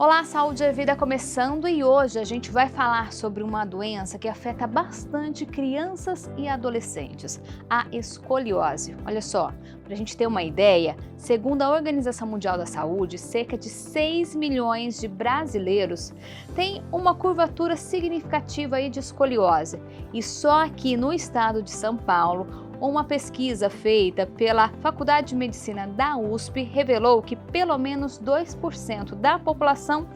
Olá, Saúde e Vida começando e hoje a gente vai falar sobre uma doença que afeta bastante crianças e adolescentes, a escoliose. Olha só, para a gente ter uma ideia, segundo a Organização Mundial da Saúde, cerca de 6 milhões de brasileiros têm uma curvatura significativa aí de escoliose. E só aqui no estado de São Paulo, uma pesquisa feita pela Faculdade de Medicina da USP revelou que pelo menos 2% da população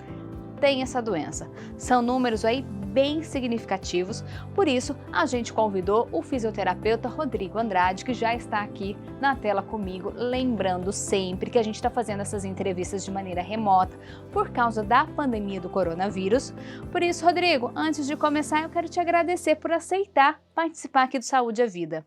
tem essa doença. São números aí bem significativos, por isso a gente convidou o fisioterapeuta Rodrigo Andrade, que já está aqui na tela comigo, lembrando sempre que a gente está fazendo essas entrevistas de maneira remota por causa da pandemia do coronavírus. Por isso, Rodrigo, antes de começar, eu quero te agradecer por aceitar participar aqui do Saúde e Vida.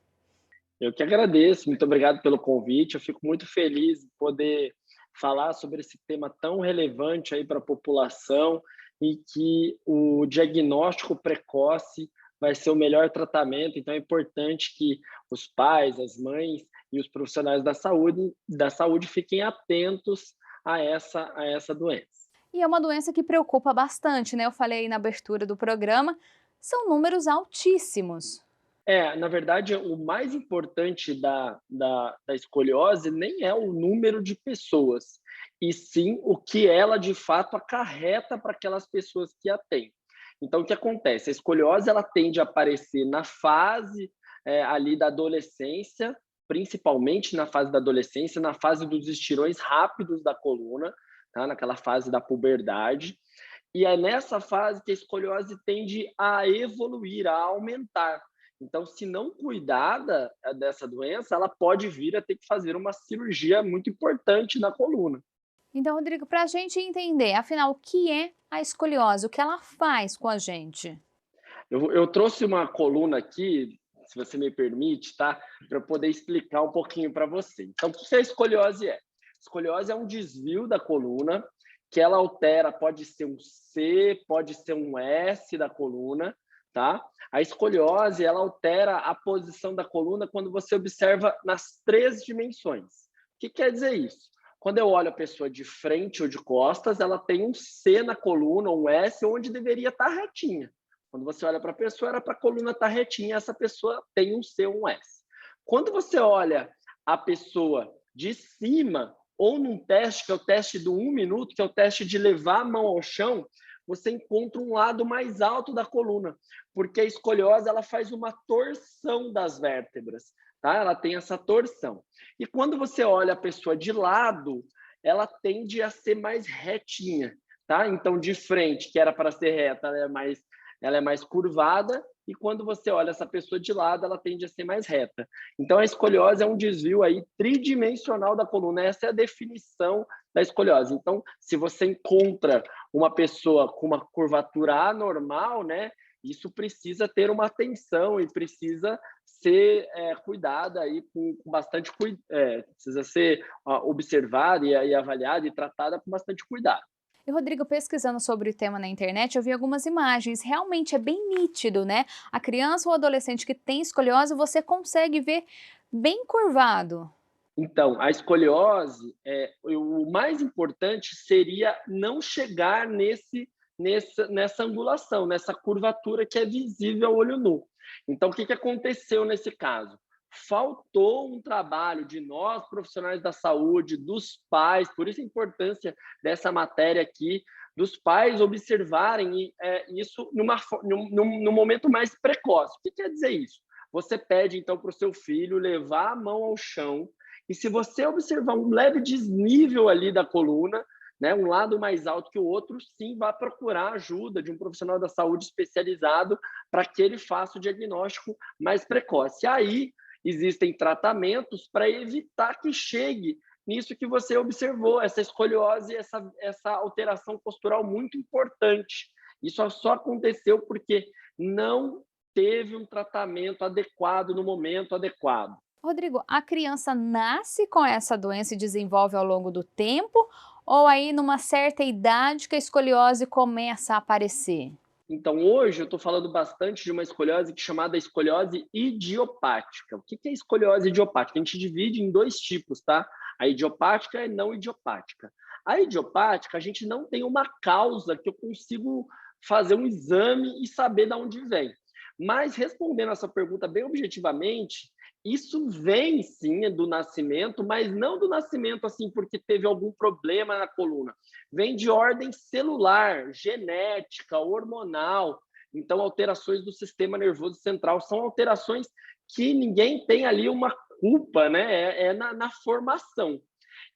Eu que agradeço, muito obrigado pelo convite. Eu fico muito feliz de poder falar sobre esse tema tão relevante aí para a população e que o diagnóstico precoce vai ser o melhor tratamento. Então é importante que os pais, as mães e os profissionais da saúde fiquem atentos a essa doença. E é uma doença que preocupa bastante, né? Eu falei aí na abertura do programa, são números altíssimos. Na verdade, o mais importante da escoliose nem é o número de pessoas, e sim o que ela de fato acarreta para aquelas pessoas que a têm. Então, o que acontece? A escoliose ela tende a aparecer na fase ali da adolescência, principalmente na fase da adolescência, na fase dos estirões rápidos da coluna, tá? Naquela fase da puberdade. E é nessa fase que a escoliose tende a evoluir, a aumentar. Então, se não cuidar dessa doença, ela pode vir a ter que fazer uma cirurgia muito importante na coluna. Então, Rodrigo, para a gente entender, afinal, o que é a escoliose? O que ela faz com a gente? Eu trouxe uma coluna aqui, se você me permite, tá? Para poder explicar um pouquinho para você. Então, o que a escoliose é? Escoliose é um desvio da coluna que ela altera, pode ser um C, pode ser um S da coluna, tá? A escoliose, ela altera a posição da coluna quando você observa nas três dimensões. O que quer dizer isso? Quando eu olho a pessoa de frente ou de costas, ela tem um C na coluna, um S, onde deveria estar retinha. Quando você olha para a pessoa, era para a coluna estar retinha, essa pessoa tem um C ou um S. Quando você olha a pessoa de cima, ou num teste, que é o teste do 1 minuto, que é o teste de levar a mão ao chão, você encontra um lado mais alto da coluna, porque a escoliose ela faz uma torção das vértebras, tá? Ela tem essa torção. E quando você olha a pessoa de lado, ela tende a ser mais retinha, tá? Então, de frente, que era para ser reta, ela é mais curvada, e quando você olha essa pessoa de lado, ela tende a ser mais reta. Então, a escoliose é um desvio aí tridimensional da coluna. Essa é a definição da escoliose. Então, se você encontra uma pessoa com uma curvatura anormal, né, isso precisa ter uma atenção e precisa ser cuidada aí com bastante precisa ser observada e avaliada e tratada com bastante cuidado. E, Rodrigo, pesquisando sobre o tema na internet, eu vi algumas imagens. Realmente é bem nítido, né? A criança ou adolescente que tem escoliose, você consegue ver bem curvado. Então, a escoliose, o mais importante seria não chegar nessa angulação, nessa curvatura que é visível ao olho nu. Então, o que aconteceu nesse caso? Faltou um trabalho de nós, profissionais da saúde, dos pais, por isso a importância dessa matéria aqui, dos pais observarem isso num momento mais precoce. O que quer dizer isso? Você pede, então, para o seu filho levar a mão ao chão, e se você observar um leve desnível ali da coluna, né, um lado mais alto que o outro, sim, vá procurar ajuda de um profissional da saúde especializado para que ele faça o diagnóstico mais precoce. Aí, existem tratamentos para evitar que chegue nisso que você observou, essa escoliose, essa alteração postural muito importante. Isso só aconteceu porque não teve um tratamento adequado no momento adequado. Rodrigo, a criança nasce com essa doença e desenvolve ao longo do tempo? Ou aí, numa certa idade, que a escoliose começa a aparecer? Então, hoje eu estou falando bastante de uma escoliose chamada escoliose idiopática. O que é escoliose idiopática? A gente divide em dois tipos, tá? A idiopática e não idiopática. A idiopática, a gente não tem uma causa que eu consigo fazer um exame e saber de onde vem. Mas, respondendo essa pergunta bem objetivamente, isso vem sim do nascimento, mas não do nascimento assim porque teve algum problema na coluna. Vem de ordem celular, genética, hormonal. Então, alterações do sistema nervoso central são alterações que ninguém tem ali uma culpa, né? Na formação.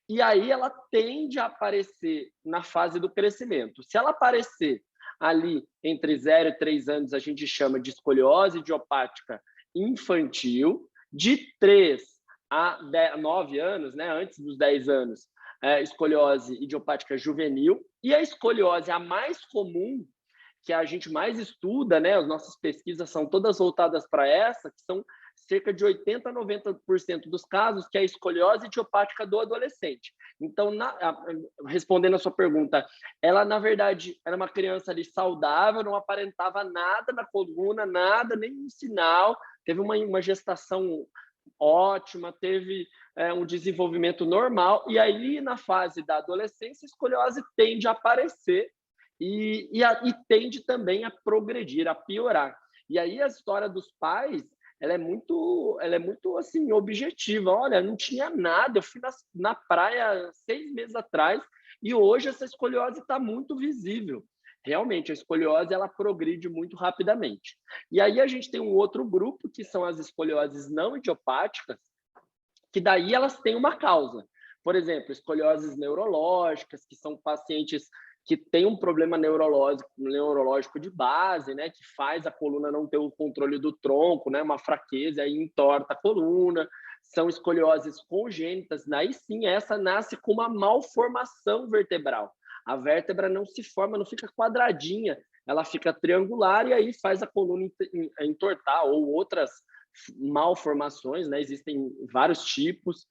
E aí ela tende a aparecer na fase do crescimento. Se ela aparecer ali entre 0 e 3 anos, a gente chama de escoliose idiopática infantil. De 3 a 9 anos, né, antes dos 10 anos, escoliose idiopática juvenil. E a escoliose, a mais comum, que a gente mais estuda, né, as nossas pesquisas são todas voltadas para essa, que são cerca de 80 a 90% dos casos, que é a escoliose idiopática do adolescente. Então, respondendo a sua pergunta, ela, na verdade, era uma criança ali saudável, não aparentava nada na coluna, nada, nenhum sinal, teve uma gestação ótima, teve um desenvolvimento normal, e aí, na fase da adolescência, a escoliose tende a aparecer e tende também a progredir, a piorar. E aí a história dos pais, ela é muito assim, objetiva. Olha, não tinha nada, eu fui na praia 6 meses atrás e hoje essa escoliose está muito visível. Realmente, a escoliose ela progride muito rapidamente. E aí a gente tem um outro grupo, que são as escolioses não idiopáticas, que daí elas têm uma causa. Por exemplo, escolioses neurológicas, que são pacientes que têm um problema neurológico de base, né, que faz a coluna não ter o controle do tronco, né, uma fraqueza, aí entorta a coluna. São escolioses congênitas, daí sim, essa nasce com uma malformação vertebral. A vértebra não se forma, não fica quadradinha, ela fica triangular e aí faz a coluna entortar, ou outras malformações, né? Existem vários tipos.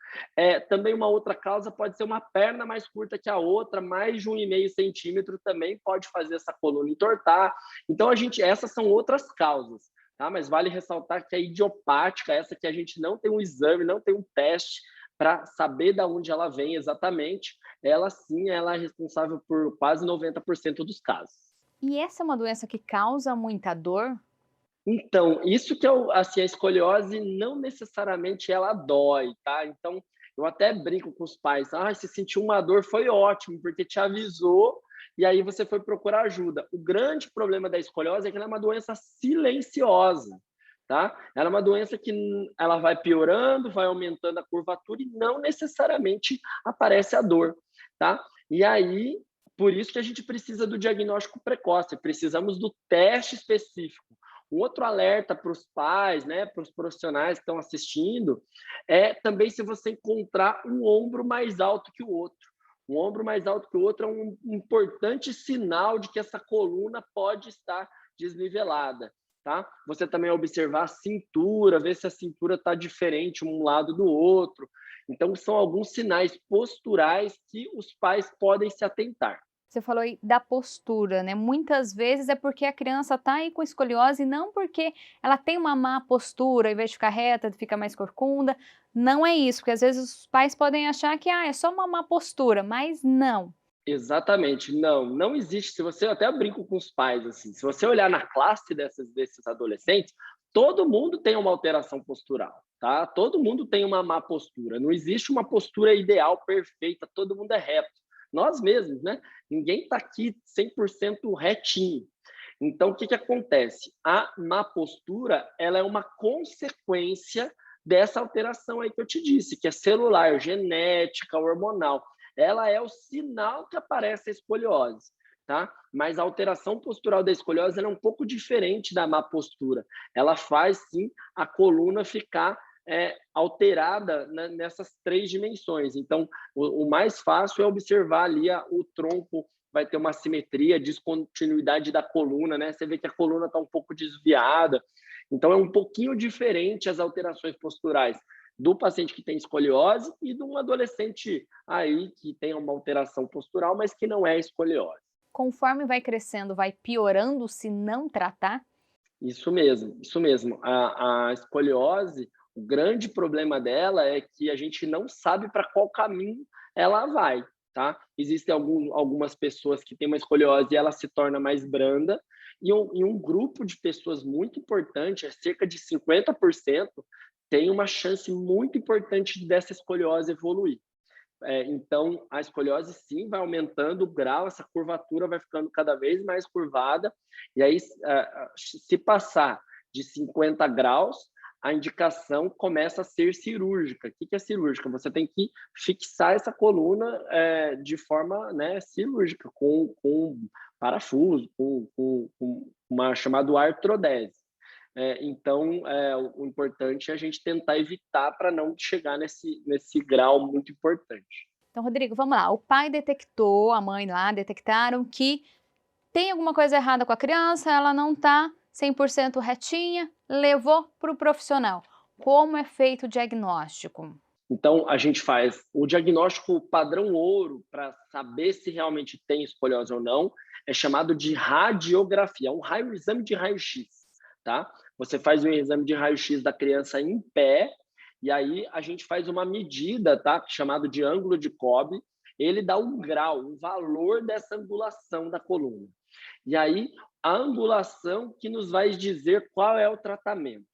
Também uma outra causa pode ser uma perna mais curta que a outra, mais de 1,5 centímetro também pode fazer essa coluna entortar. Então, essas são outras causas, tá? Mas vale ressaltar que a idiopática, essa que a gente não tem um exame, não tem um teste para saber de onde ela vem exatamente, ela sim, ela é responsável por quase 90% dos casos. E essa é uma doença que causa muita dor? Então, isso que assim, a escoliose não necessariamente ela dói, tá? Então, eu até brinco com os pais, se sentiu uma dor foi ótimo, porque te avisou e aí você foi procurar ajuda. O grande problema da escoliose é que ela é uma doença silenciosa, tá? Ela é uma doença que ela vai piorando, vai aumentando a curvatura e não necessariamente aparece a dor, tá? E aí, por isso que a gente precisa do diagnóstico precoce, precisamos do teste específico. Um outro alerta para os pais, né, para os profissionais que estão assistindo, é também se você encontrar um ombro mais alto que o outro. Um ombro mais alto que o outro é um importante sinal de que essa coluna pode estar desnivelada, tá? Você também observar a cintura, ver se a cintura está diferente um lado do outro. Então, são alguns sinais posturais que os pais podem se atentar. Você falou aí da postura, né? Muitas vezes é porque a criança está aí com escoliose, não porque ela tem uma má postura, ao invés de ficar reta, fica mais corcunda. Não é isso, porque às vezes os pais podem achar que é só uma má postura, mas não. Exatamente, não existe. Se você, eu até brinco com os pais, assim, se você olhar na classe desses adolescentes, todo mundo tem uma alteração postural, tá? Todo mundo tem uma má postura. Não existe uma postura ideal, perfeita, todo mundo é reto. Nós mesmos, né? Ninguém está aqui 100% retinho. Então, o que acontece? A má postura, ela é uma consequência dessa alteração aí que eu te disse, que é celular, genética, hormonal. Ela é o sinal que aparece a escoliose, tá? Mas a alteração postural da escoliose é um pouco diferente da má postura. Ela faz, sim, a coluna ficar alterada, né, nessas 3 dimensões. Então, o mais fácil é observar ali o tronco, vai ter uma simetria, descontinuidade da coluna, né? Você vê que a coluna está um pouco desviada. Então, é um pouquinho diferente as alterações posturais do paciente que tem escoliose e de um adolescente aí que tem uma alteração postural, mas que não é escoliose. Conforme vai crescendo, vai piorando se não tratar? Isso mesmo, isso mesmo. A escoliose, O grande problema dela é que a gente não sabe para qual caminho ela vai, tá? Existem algumas pessoas que têm uma escoliose e ela se torna mais branda, e um grupo de pessoas muito importante, é cerca de 50%, tem uma chance muito importante dessa escoliose evoluir. Então, a escoliose sim vai aumentando o grau, essa curvatura vai ficando cada vez mais curvada, e aí, se passar de 50 graus, a indicação começa a ser cirúrgica. O que é cirúrgica? Você tem que fixar essa coluna de forma, né, cirúrgica, com parafuso, com uma chamada artrodese. Então, o importante é a gente tentar evitar para não chegar nesse grau muito importante. Então, Rodrigo, vamos lá. O pai detectou, a mãe lá detectaram que tem alguma coisa errada com a criança, ela não está 100% retinha, levou para o profissional. Como é feito o diagnóstico? Então, a gente faz o diagnóstico padrão ouro para saber se realmente tem escoliose ou não, é chamado de radiografia, exame de raio-x, tá? Você faz um exame de raio-x da criança em pé, e aí a gente faz uma medida, tá? Chamado de ângulo de Cobb, ele dá um grau, um valor dessa angulação da coluna. E aí, a angulação que nos vai dizer qual é o tratamento.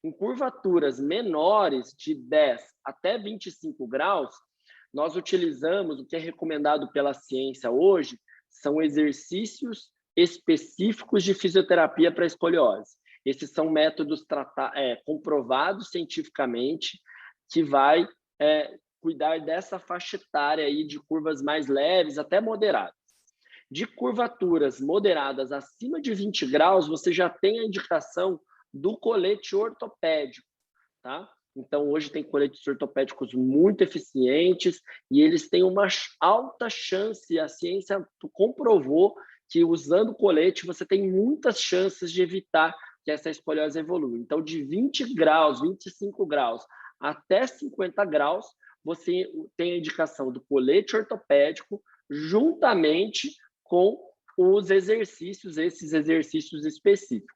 Em curvaturas menores, de 10 até 25 graus, nós utilizamos o que é recomendado pela ciência hoje, são exercícios específicos de fisioterapia para escoliose. Esses são métodos comprovados cientificamente que vai cuidar dessa faixa etária aí de curvas mais leves até moderadas. De curvaturas moderadas acima de 20 graus, você já tem a indicação do colete ortopédico, tá? Então, hoje tem coletes ortopédicos muito eficientes e eles têm uma alta chance, a ciência comprovou que usando o colete você tem muitas chances de evitar que essa escoliose evolua. Então, de 20 graus, 25 graus até 50 graus, você tem a indicação do colete ortopédico juntamente com os exercícios, esses exercícios específicos.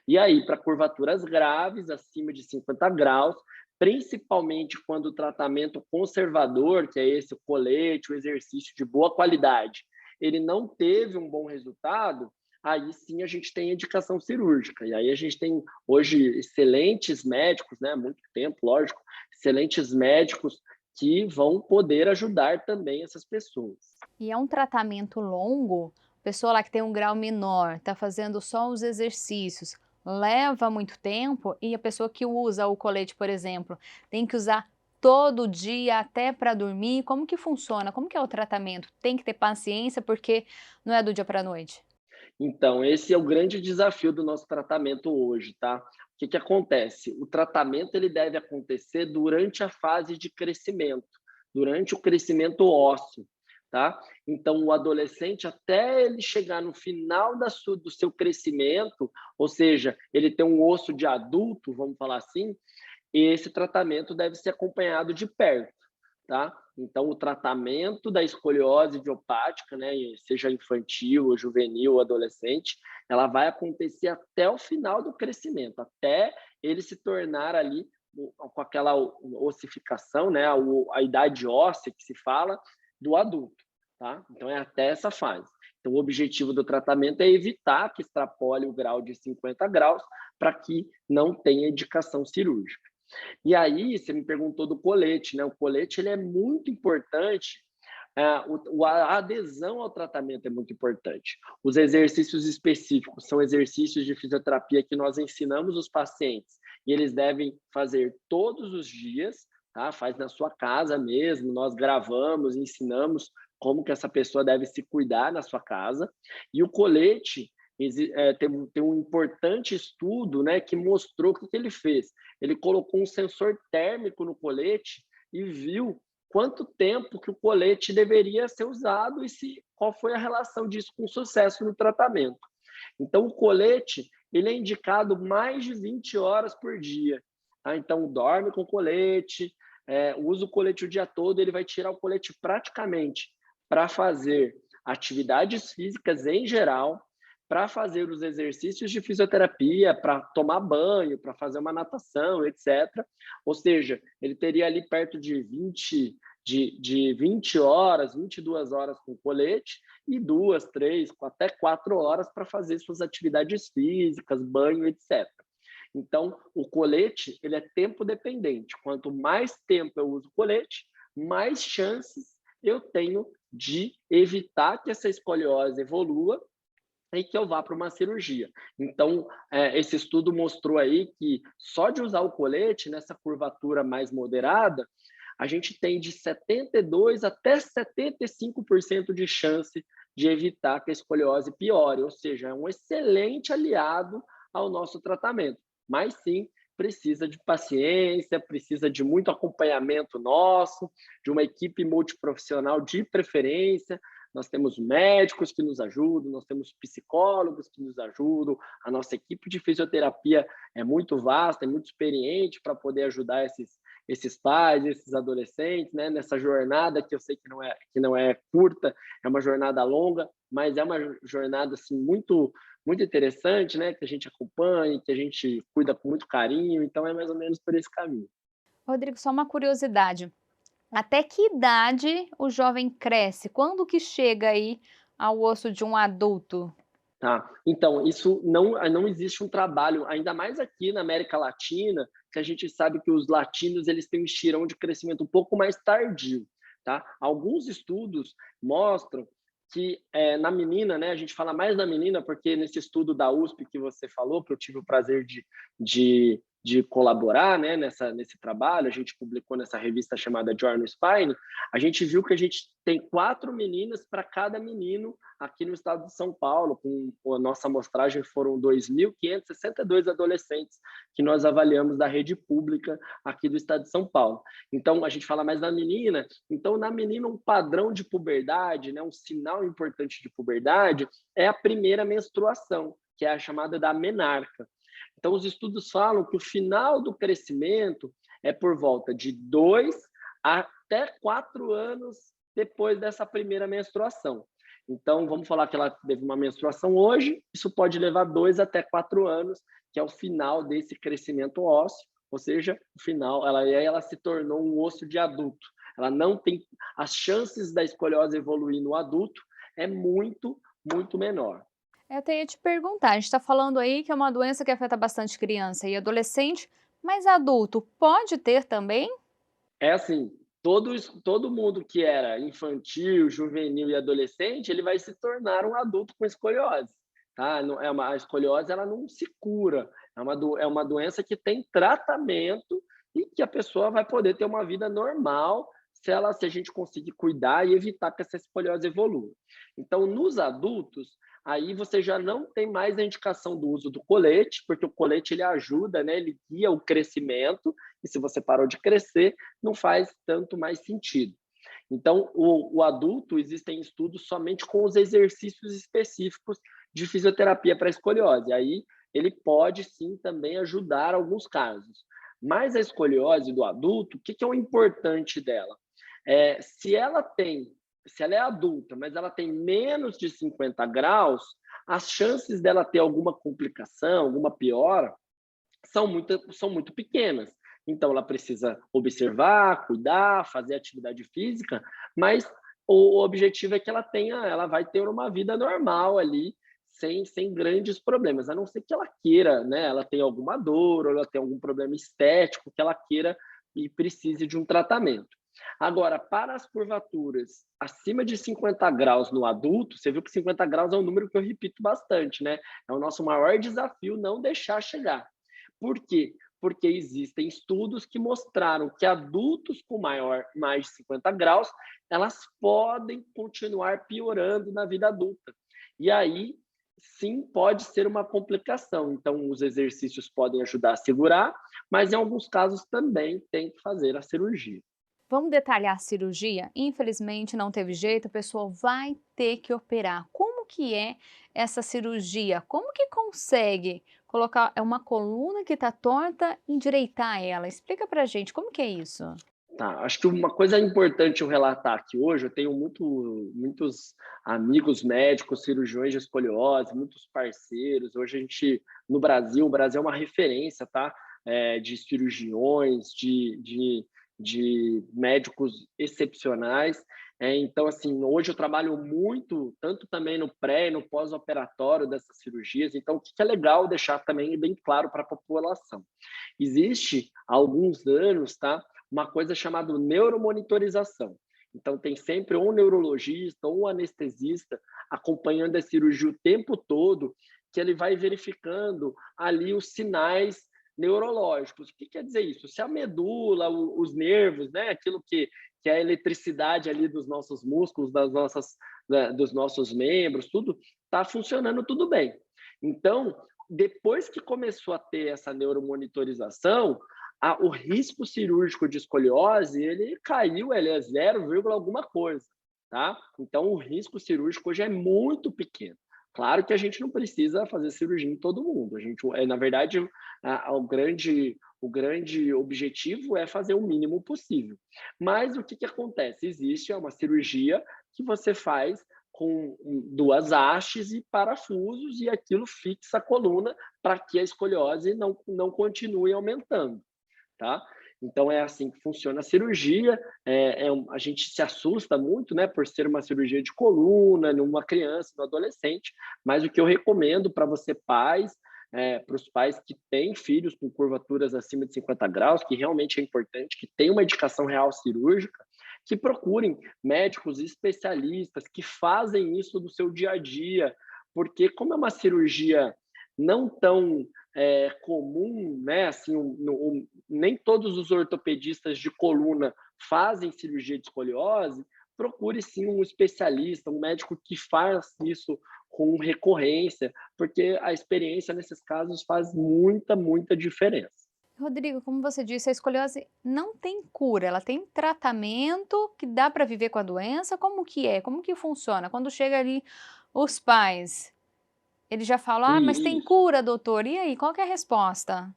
E aí, para curvaturas graves, acima de 50 graus, principalmente quando o tratamento conservador, que é esse o colete, o exercício de boa qualidade, ele não teve um bom resultado, aí sim a gente tem indicação cirúrgica. E aí a gente tem hoje excelentes médicos, né, há muito tempo, lógico, excelentes médicos que vão poder ajudar também essas pessoas. E é um tratamento longo? Pessoa lá que tem um grau menor, está fazendo só os exercícios, leva muito tempo? E a pessoa que usa o colete, por exemplo, tem que usar todo dia até para dormir? Como que funciona? Como que é o tratamento? Tem que ter paciência porque não é do dia para a noite. Então, esse é o grande desafio do nosso tratamento hoje, tá? O que acontece? O tratamento ele deve acontecer durante a fase de crescimento, durante o crescimento ósseo, tá? Então, o adolescente, até ele chegar no final do seu crescimento, ou seja, ele tem um osso de adulto, vamos falar assim, esse tratamento deve ser acompanhado de perto, tá? Então, o tratamento da escoliose idiopática, né, seja infantil, ou juvenil, ou adolescente, ela vai acontecer até o final do crescimento, até ele se tornar ali com aquela ossificação, né, a idade óssea que se fala do adulto, tá? Então, é até essa fase. Então, o objetivo do tratamento é evitar que extrapole o grau de 50 graus para que não tenha indicação cirúrgica. E aí, você me perguntou do colete, né? O colete ele é muito importante, a adesão ao tratamento é muito importante. Os exercícios específicos são exercícios de fisioterapia que nós ensinamos os pacientes e eles devem fazer todos os dias, tá? Faz na sua casa mesmo, nós gravamos, ensinamos como que essa pessoa deve se cuidar na sua casa. E o colete, tem um importante estudo, né, que mostrou o que ele fez. Ele colocou um sensor térmico no colete e viu quanto tempo que o colete deveria ser usado e qual foi a relação disso com o sucesso no tratamento. Então, o colete ele é indicado mais de 20 horas por dia. Tá? Então, dorme com o colete, usa o colete o dia todo, ele vai tirar o colete praticamente para fazer atividades físicas em geral, para fazer os exercícios de fisioterapia, para tomar banho, para fazer uma natação, etc. Ou seja, ele teria ali perto de 20 horas, 22 horas com colete e 2, 3, até 4 horas para fazer suas atividades físicas, banho, etc. Então, o colete, ele é tempo dependente. Quanto mais tempo eu uso o colete, mais chances eu tenho de evitar que essa escoliose evolua e que eu vá para uma cirurgia. Então, esse estudo mostrou aí que só de usar o colete, nessa curvatura mais moderada, a gente tem de 72 até 75% de chance de evitar que a escoliose piore, ou seja, é um excelente aliado ao nosso tratamento. Mas sim, precisa de paciência, precisa de muito acompanhamento nosso, de uma equipe multiprofissional de preferência. Nós temos médicos que nos ajudam, nós temos psicólogos que nos ajudam, a nossa equipe de fisioterapia é muito vasta, é muito experiente para poder ajudar esses pais, esses adolescentes, né, nessa jornada que eu sei que não é curta, é uma jornada longa, mas é uma jornada assim muito interessante, né, que a gente acompanha, que a gente cuida com muito carinho, então é mais ou menos por esse caminho. Rodrigo, só uma curiosidade. Até que idade o jovem cresce? Quando que chega aí ao osso de um adulto? Tá, então isso não existe um trabalho, ainda mais aqui na América Latina, que a gente sabe que os latinos eles têm um estirão de crescimento um pouco mais tardio, tá? Alguns estudos mostram que, na menina, né, a gente fala mais da menina, porque nesse estudo da USP que você falou, que eu tive o prazer de colaborar, né, nesse trabalho, a gente publicou nessa revista chamada Journal Spine, a gente viu que a gente tem 4 meninas para cada menino aqui no estado de São Paulo, com a nossa amostragem foram 2.562 adolescentes que nós avaliamos da rede pública aqui do estado de São Paulo. Então, a gente fala mais da menina, então na menina um padrão de puberdade, né, um sinal importante de puberdade é a primeira menstruação, que é a chamada da menarca. Então, os estudos falam que o final do crescimento é por volta de 2 até 4 anos depois dessa primeira menstruação. Então, vamos falar que ela teve uma menstruação hoje, isso pode levar 2 até 4 anos, que é o final desse crescimento ósseo, ou seja, o final, ela se tornou um osso de adulto. Ela não tem as chances da escoliose evoluir no adulto é muito menor. Eu até ia te perguntar, a gente está falando aí que é uma doença que afeta bastante criança e adolescente, mas adulto pode ter também? É assim, todo mundo que era infantil, juvenil e adolescente, ele vai se tornar um adulto com escoliose, tá? Não é a escoliose ela não se cura, é uma doença que tem tratamento e que a pessoa vai poder ter uma vida normal se a gente conseguir cuidar e evitar que essa escoliose evolua. Então, nos adultos, aí você já não tem mais a indicação do uso do colete, porque o colete ele ajuda, né? Ele guia o crescimento, e se você parou de crescer, não faz tanto mais sentido. Então, o adulto, existem estudos somente com os exercícios específicos de fisioterapia para escoliose. Aí, ele pode sim também ajudar alguns casos. Mas a escoliose do adulto, o que é o importante dela? Se ela é adulta, mas ela tem menos de 50 graus, as chances dela ter alguma complicação, alguma piora, são muito pequenas. Então, ela precisa observar, cuidar, fazer atividade física, mas o objetivo é que ela vai ter uma vida normal ali, sem grandes problemas, a não ser que ela queira, né? Ela tenha alguma dor, ou ela tenha algum problema estético que ela queira e precise de um tratamento. Agora, para as curvaturas acima de 50 graus no adulto, você viu que 50 graus é um número que eu repito bastante, né? É o nosso maior desafio não deixar chegar. Por quê? Porque existem estudos que mostraram que adultos com mais de 50 graus, elas podem continuar piorando na vida adulta. E aí, sim, pode ser uma complicação. Então, os exercícios podem ajudar a segurar, mas em alguns casos também tem que fazer a cirurgia. Vamos detalhar a cirurgia? Infelizmente não teve jeito, a pessoa vai ter que operar. Como que é essa cirurgia? Como que consegue colocar uma coluna que está torta, endireitar ela? Explica pra gente, como que é isso? Tá, acho que uma coisa importante eu relatar aqui hoje, eu tenho muitos amigos médicos, cirurgiões de escoliose, muitos parceiros. Hoje a gente, no Brasil, o Brasil é uma referência, tá? De cirurgiões, de médicos excepcionais. Então, assim, hoje eu trabalho muito, tanto também no pré e no pós-operatório dessas cirurgias. Então, o que é legal deixar também bem claro para a população? Existe, há alguns anos, tá, uma coisa chamada neuromonitorização. Então, tem sempre um neurologista ou um anestesista acompanhando a cirurgia o tempo todo, que ele vai verificando ali os sinais neurológicos. O que quer dizer isso? Se a medula, os nervos, né, aquilo que é a eletricidade ali dos nossos músculos, dos nossos membros, tudo está funcionando tudo bem. Então, depois que começou a ter essa neuromonitorização, o risco cirúrgico de escoliose, ele caiu, ele é 0, alguma coisa, tá? Então, o risco cirúrgico hoje é muito pequeno. Claro que a gente não precisa fazer cirurgia em todo mundo. A gente, na verdade, o grande objetivo é fazer o mínimo possível. Mas o que acontece? Existe uma cirurgia que você faz com 2 hastes e parafusos, e aquilo fixa a coluna para que a escoliose não continue aumentando, tá? Então, é assim que funciona a cirurgia. A gente se assusta muito, né, por ser uma cirurgia de coluna, numa criança, no adolescente, mas o que eu recomendo para você, pais, para os pais que têm filhos com curvaturas acima de 50 graus, que realmente é importante, que tem uma indicação real cirúrgica, que procurem médicos especialistas que fazem isso no seu dia a dia, porque como é uma cirurgia não tão comum, né? Assim, nem todos os ortopedistas de coluna fazem cirurgia de escoliose. Procure sim um especialista, um médico que faz isso com recorrência, porque a experiência nesses casos faz muita diferença. Rodrigo, como você disse, a escoliose não tem cura, ela tem tratamento que dá para viver com a doença. Como que é? Como que funciona? Quando chega ali os pais, eles já falam: "Ah, mas tem Isso. cura, doutor". E aí, qual que é a resposta?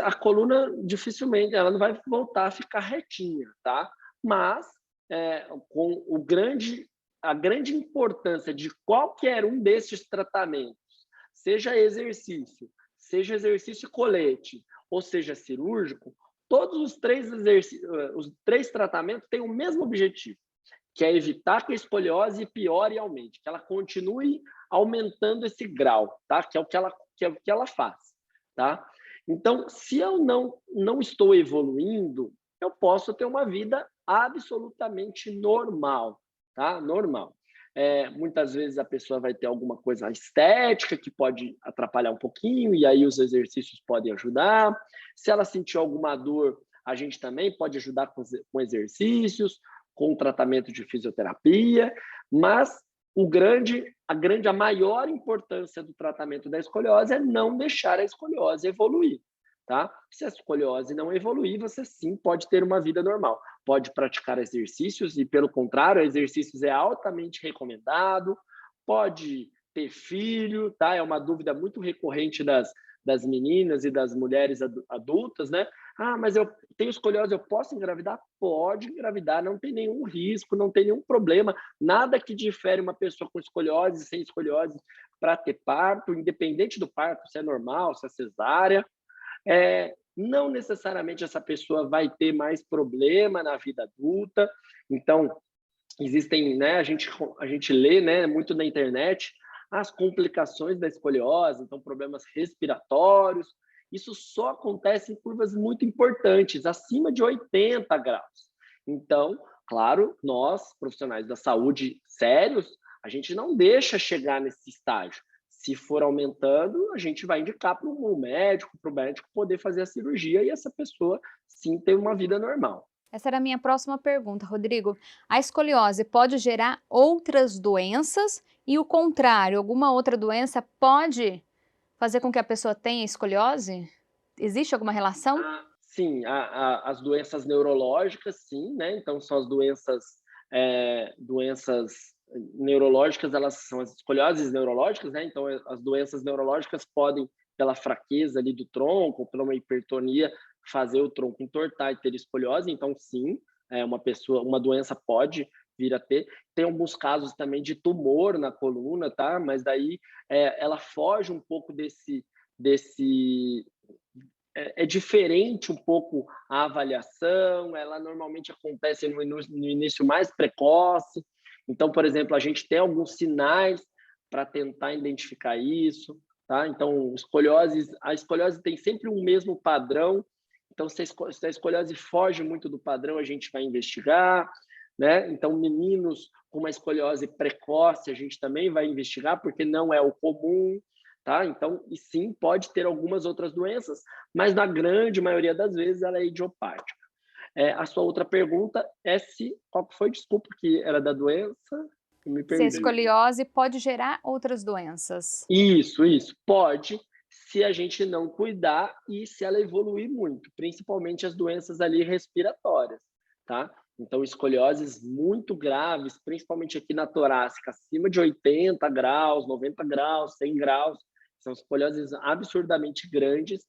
A coluna dificilmente ela não vai voltar a ficar retinha, tá? Mas com a grande importância de qualquer um desses tratamentos, seja exercício colete, ou seja cirúrgico, todos os 3 tratamentos têm o mesmo objetivo, que é evitar que a escoliose piore e aumente, que ela continue aumentando esse grau, tá? Que é o que ela faz, tá? Então, se eu não estou evoluindo, eu posso ter uma vida absolutamente normal, tá? Normal. Muitas vezes a pessoa vai ter alguma coisa estética que pode atrapalhar um pouquinho, e aí os exercícios podem ajudar. Se ela sentir alguma dor, a gente também pode ajudar com exercícios, com tratamento de fisioterapia, mas a maior importância do tratamento da escoliose é não deixar a escoliose evoluir, tá? Se a escoliose não evoluir, você sim pode ter uma vida normal. Pode praticar exercícios e, pelo contrário, exercícios é altamente recomendado. Pode ter filho, tá? É uma dúvida muito recorrente das meninas e das mulheres adultas, né? Ah, mas eu tenho escoliose, eu posso engravidar? Pode engravidar, não tem nenhum risco, não tem nenhum problema, nada que difere uma pessoa com escoliose e sem escoliose para ter parto, independente do parto, se é normal, se é cesárea. Não necessariamente essa pessoa vai ter mais problema na vida adulta. Então, existem, né, a gente lê, né, muito na internet as complicações da escoliose, então problemas respiratórios. Isso só acontece em curvas muito importantes, acima de 80 graus. Então, claro, nós, profissionais da saúde sérios, a gente não deixa chegar nesse estágio. Se for aumentando, a gente vai indicar para o médico poder fazer a cirurgia e essa pessoa sim ter uma vida normal. Essa era a minha próxima pergunta, Rodrigo. A escoliose pode gerar outras doenças e o contrário, alguma outra doença pode fazer com que a pessoa tenha escoliose? Existe alguma relação? Sim, as doenças neurológicas, sim, né? Então, são as doenças neurológicas, elas são as escolioses neurológicas, né? Então, as doenças neurológicas podem, pela fraqueza ali do tronco, pela uma hipertonia, fazer o tronco entortar e ter escoliose. Então, sim, uma doença pode vir a ter. Tem alguns casos também de tumor na coluna, tá? Mas daí ela foge um pouco desse é diferente um pouco a avaliação, ela normalmente acontece no início mais precoce. Então, por exemplo, a gente tem alguns sinais para tentar identificar isso, tá? Então, a escoliose tem sempre um mesmo padrão. Então, se a escoliose foge muito do padrão, a gente vai investigar, né? Então, meninos com uma escoliose precoce, a gente também vai investigar, porque não é o comum, tá? Então, e sim, pode ter algumas outras doenças, mas na grande maioria das vezes ela é idiopática. A sua outra pergunta é se... Qual que foi? Desculpa, que era da doença? Eu me Se a perdi. escoliose pode gerar outras doenças. Isso. Pode, se a gente não cuidar e se ela evoluir muito, principalmente as doenças ali respiratórias, tá? Então, escolioses muito graves, principalmente aqui na torácica, acima de 80 graus, 90 graus, 100 graus, são escolioses absurdamente grandes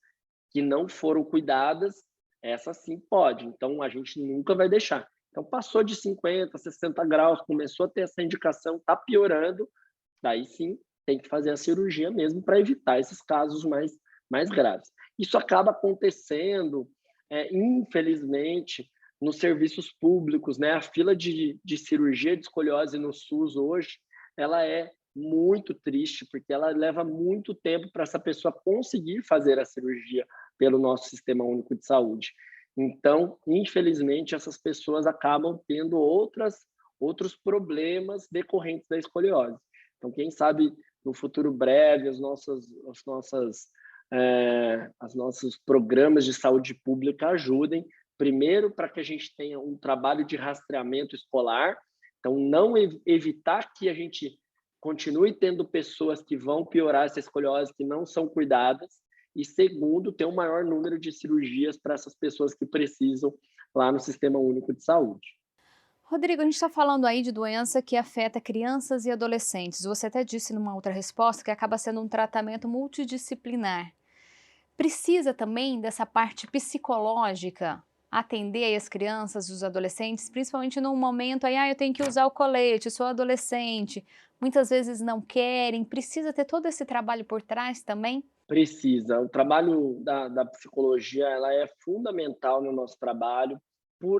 que não foram cuidadas, essa sim pode. Então, a gente nunca vai deixar. Então, passou de 50, 60 graus, começou a ter essa indicação, está piorando, daí sim tem que fazer a cirurgia mesmo para evitar esses casos mais graves. Isso acaba acontecendo, infelizmente, nos serviços públicos, né? A fila de cirurgia de escoliose no SUS hoje, ela é muito triste, porque ela leva muito tempo para essa pessoa conseguir fazer a cirurgia pelo nosso Sistema Único de Saúde. Então, infelizmente, essas pessoas acabam tendo outros problemas decorrentes da escoliose. Então, quem sabe no futuro breve, os nossos programas de saúde pública ajudem, primeiro, para que a gente tenha um trabalho de rastreamento escolar, então não evitar que a gente continue tendo pessoas que vão piorar essa escoliose, que não são cuidadas, e segundo, ter um maior número de cirurgias para essas pessoas que precisam lá no Sistema Único de Saúde. Rodrigo, a gente está falando aí de doença que afeta crianças e adolescentes. Você até disse numa outra resposta que acaba sendo um tratamento multidisciplinar. Precisa também dessa parte psicológica atender aí as crianças e os adolescentes, principalmente num momento aí, eu tenho que usar o colete, sou adolescente, muitas vezes não querem, precisa ter todo esse trabalho por trás também? Precisa. O trabalho da psicologia, ela é fundamental no nosso trabalho,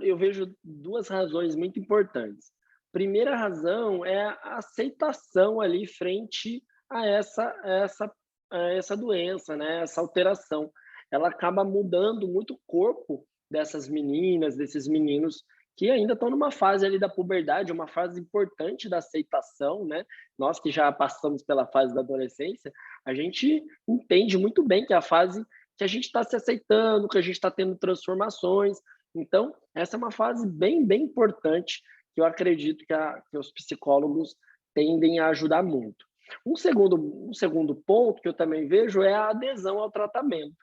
eu vejo duas razões muito importantes. Primeira razão é a aceitação ali frente a essa doença, né? Essa alteração. Ela acaba mudando muito o corpo dessas meninas, desses meninos que ainda estão numa fase ali da puberdade, uma fase importante da aceitação, né? Nós que já passamos pela fase da adolescência, a gente entende muito bem que é a fase que a gente está se aceitando, que a gente está tendo transformações. Então, essa é uma fase bem, bem importante que eu acredito que os psicólogos tendem a ajudar muito. Um segundo ponto que eu também vejo é a adesão ao tratamento.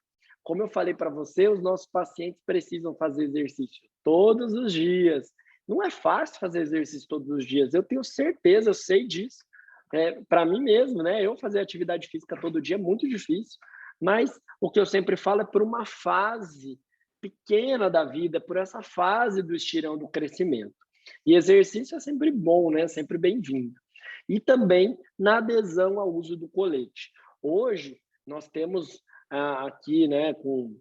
Como eu falei para você, os nossos pacientes precisam fazer exercício todos os dias. Não é fácil fazer exercício todos os dias, eu tenho certeza, eu sei disso. Para mim mesmo, né? Eu fazer atividade física todo dia é muito difícil, mas o que eu sempre falo é por uma fase pequena da vida, por essa fase do estirão do crescimento. E exercício é sempre bom, né? Sempre bem-vindo. E também na adesão ao uso do colete. Hoje, nós temos aqui, né, com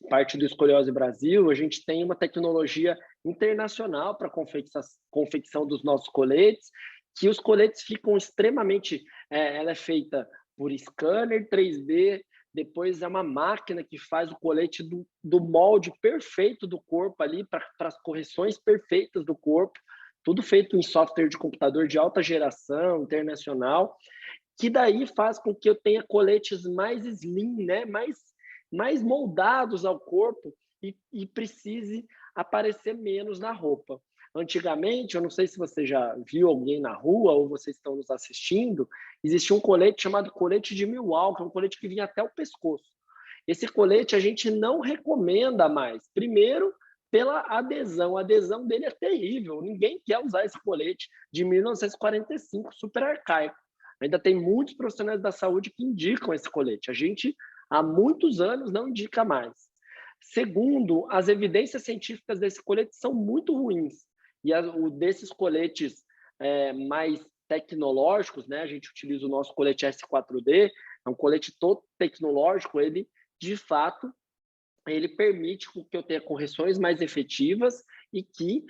parte do Escoliose Brasil, a gente tem uma tecnologia internacional para a confecção dos nossos coletes, que os coletes ficam extremamente... ela é feita por scanner 3D, depois é uma máquina que faz o colete do molde perfeito do corpo ali, para as correções perfeitas do corpo, tudo feito em software de computador de alta geração, internacional, que daí faz com que eu tenha coletes mais slim, né? mais moldados ao corpo e precise aparecer menos na roupa. Antigamente, eu não sei se você já viu alguém na rua ou vocês estão nos assistindo, existia um colete chamado colete de Milwaukee, um colete que vinha até o pescoço. Esse colete a gente não recomenda mais. Primeiro, pela adesão. A adesão dele é terrível. Ninguém quer usar esse colete de 1945, super arcaico. Ainda tem muitos profissionais da saúde que indicam esse colete. A gente, há muitos anos, não indica mais. Segundo, as evidências científicas desse colete são muito ruins. E desses coletes mais tecnológicos, né? A gente utiliza o nosso colete S4D, é um colete todo tecnológico, ele, de fato, ele permite que eu tenha correções mais efetivas e que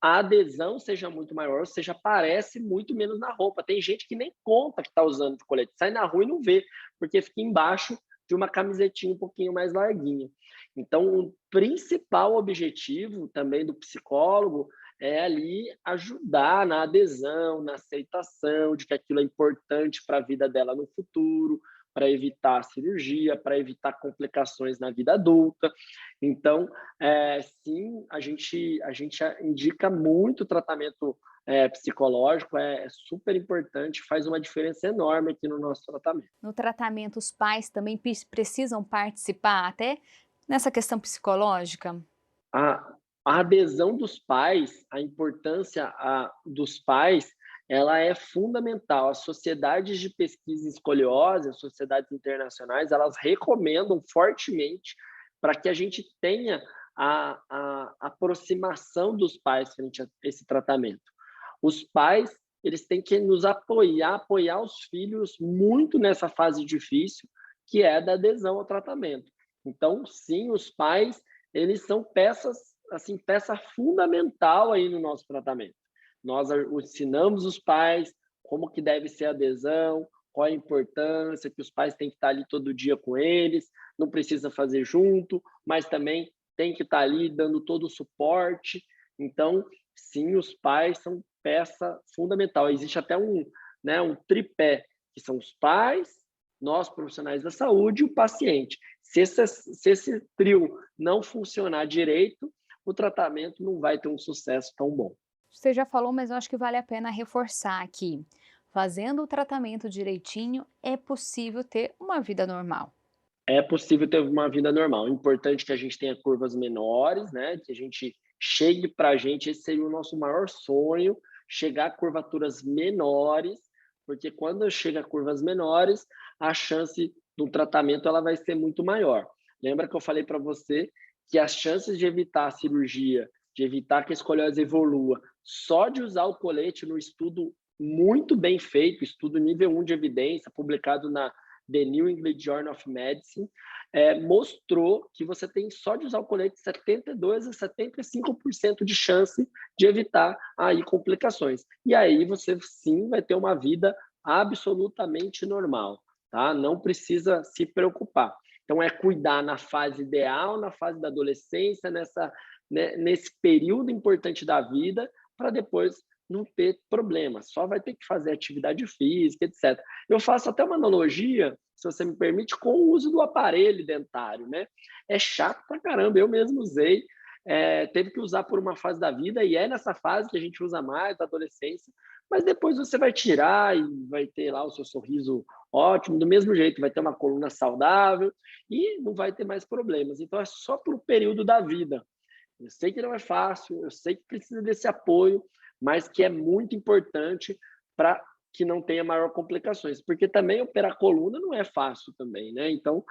a adesão seja muito maior, ou seja, aparece muito menos na roupa. Tem gente que nem conta que está usando de colete, sai na rua e não vê, porque fica embaixo de uma camisetinha um pouquinho mais larguinha. Então, o principal objetivo também do psicólogo é ali ajudar na adesão, na aceitação de que aquilo é importante para a vida dela no futuro, para evitar a cirurgia, para evitar complicações na vida adulta. Então, sim, a gente indica muito tratamento psicológico, é super importante, faz uma diferença enorme aqui no nosso tratamento. No tratamento, os pais também precisam participar, até nessa questão psicológica? A adesão dos pais, a importância dos pais, ela é fundamental. As sociedades de pesquisa em escoliose, as sociedades internacionais, elas recomendam fortemente para que a gente tenha a aproximação dos pais frente a esse tratamento. Os pais, eles têm que nos apoiar os filhos muito nessa fase difícil, que é da adesão ao tratamento. Então, sim, os pais, eles são peça fundamental aí no nosso tratamento. Nós ensinamos os pais como que deve ser a adesão, qual a importância, que os pais têm que estar ali todo dia com eles, não precisa fazer junto, mas também tem que estar ali dando todo o suporte. Então, sim, os pais são peça fundamental. Existe até um tripé, que são os pais, nós, profissionais da saúde, e o paciente. Se esse trio não funcionar direito, o tratamento não vai ter um sucesso tão bom. Você já falou, mas eu acho que vale a pena reforçar aqui. Fazendo o tratamento direitinho, é possível ter uma vida normal. É possível ter uma vida normal. É importante que a gente tenha curvas menores, né? Que a gente chegue para a gente, esse seria o nosso maior sonho, chegar a curvaturas menores, porque quando chega a curvas menores, a chance do tratamento ela vai ser muito maior. Lembra que eu falei para você que as chances de evitar a cirurgia, de evitar que a escoliose evolua, só de usar o colete no estudo muito bem feito, estudo nível 1 de evidência, publicado na The New England Journal of Medicine, mostrou que você tem só de usar o colete 72% a 75% de chance de evitar aí complicações. E aí você sim vai ter uma vida absolutamente normal, tá? Não precisa se preocupar. Então é cuidar na fase ideal, na fase da adolescência, nesse período importante da vida, para depois não ter problema, só vai ter que fazer atividade física, etc. Eu faço até uma analogia, se você me permite, com o uso do aparelho dentário, né? É chato pra caramba, eu mesmo usei, teve que usar por uma fase da vida, e é nessa fase que a gente usa mais, da adolescência, mas depois você vai tirar e vai ter lá o seu sorriso ótimo, do mesmo jeito, vai ter uma coluna saudável e não vai ter mais problemas. Então, é só por um período da vida. Eu sei que não é fácil, eu sei que precisa desse apoio, mas que é muito importante para que não tenha maior complicações, porque também operar coluna não é fácil também, né? Então,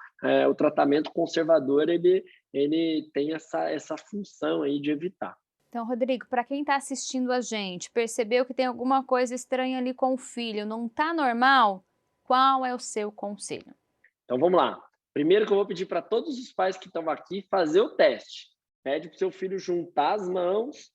o tratamento conservador, ele tem essa função aí de evitar. Então, Rodrigo, para quem está assistindo a gente, percebeu que tem alguma coisa estranha ali com o filho, não está normal? Qual é o seu conselho? Então, vamos lá. Primeiro que eu vou pedir para todos os pais que estão aqui fazer o teste. Pede para o seu filho juntar as mãos,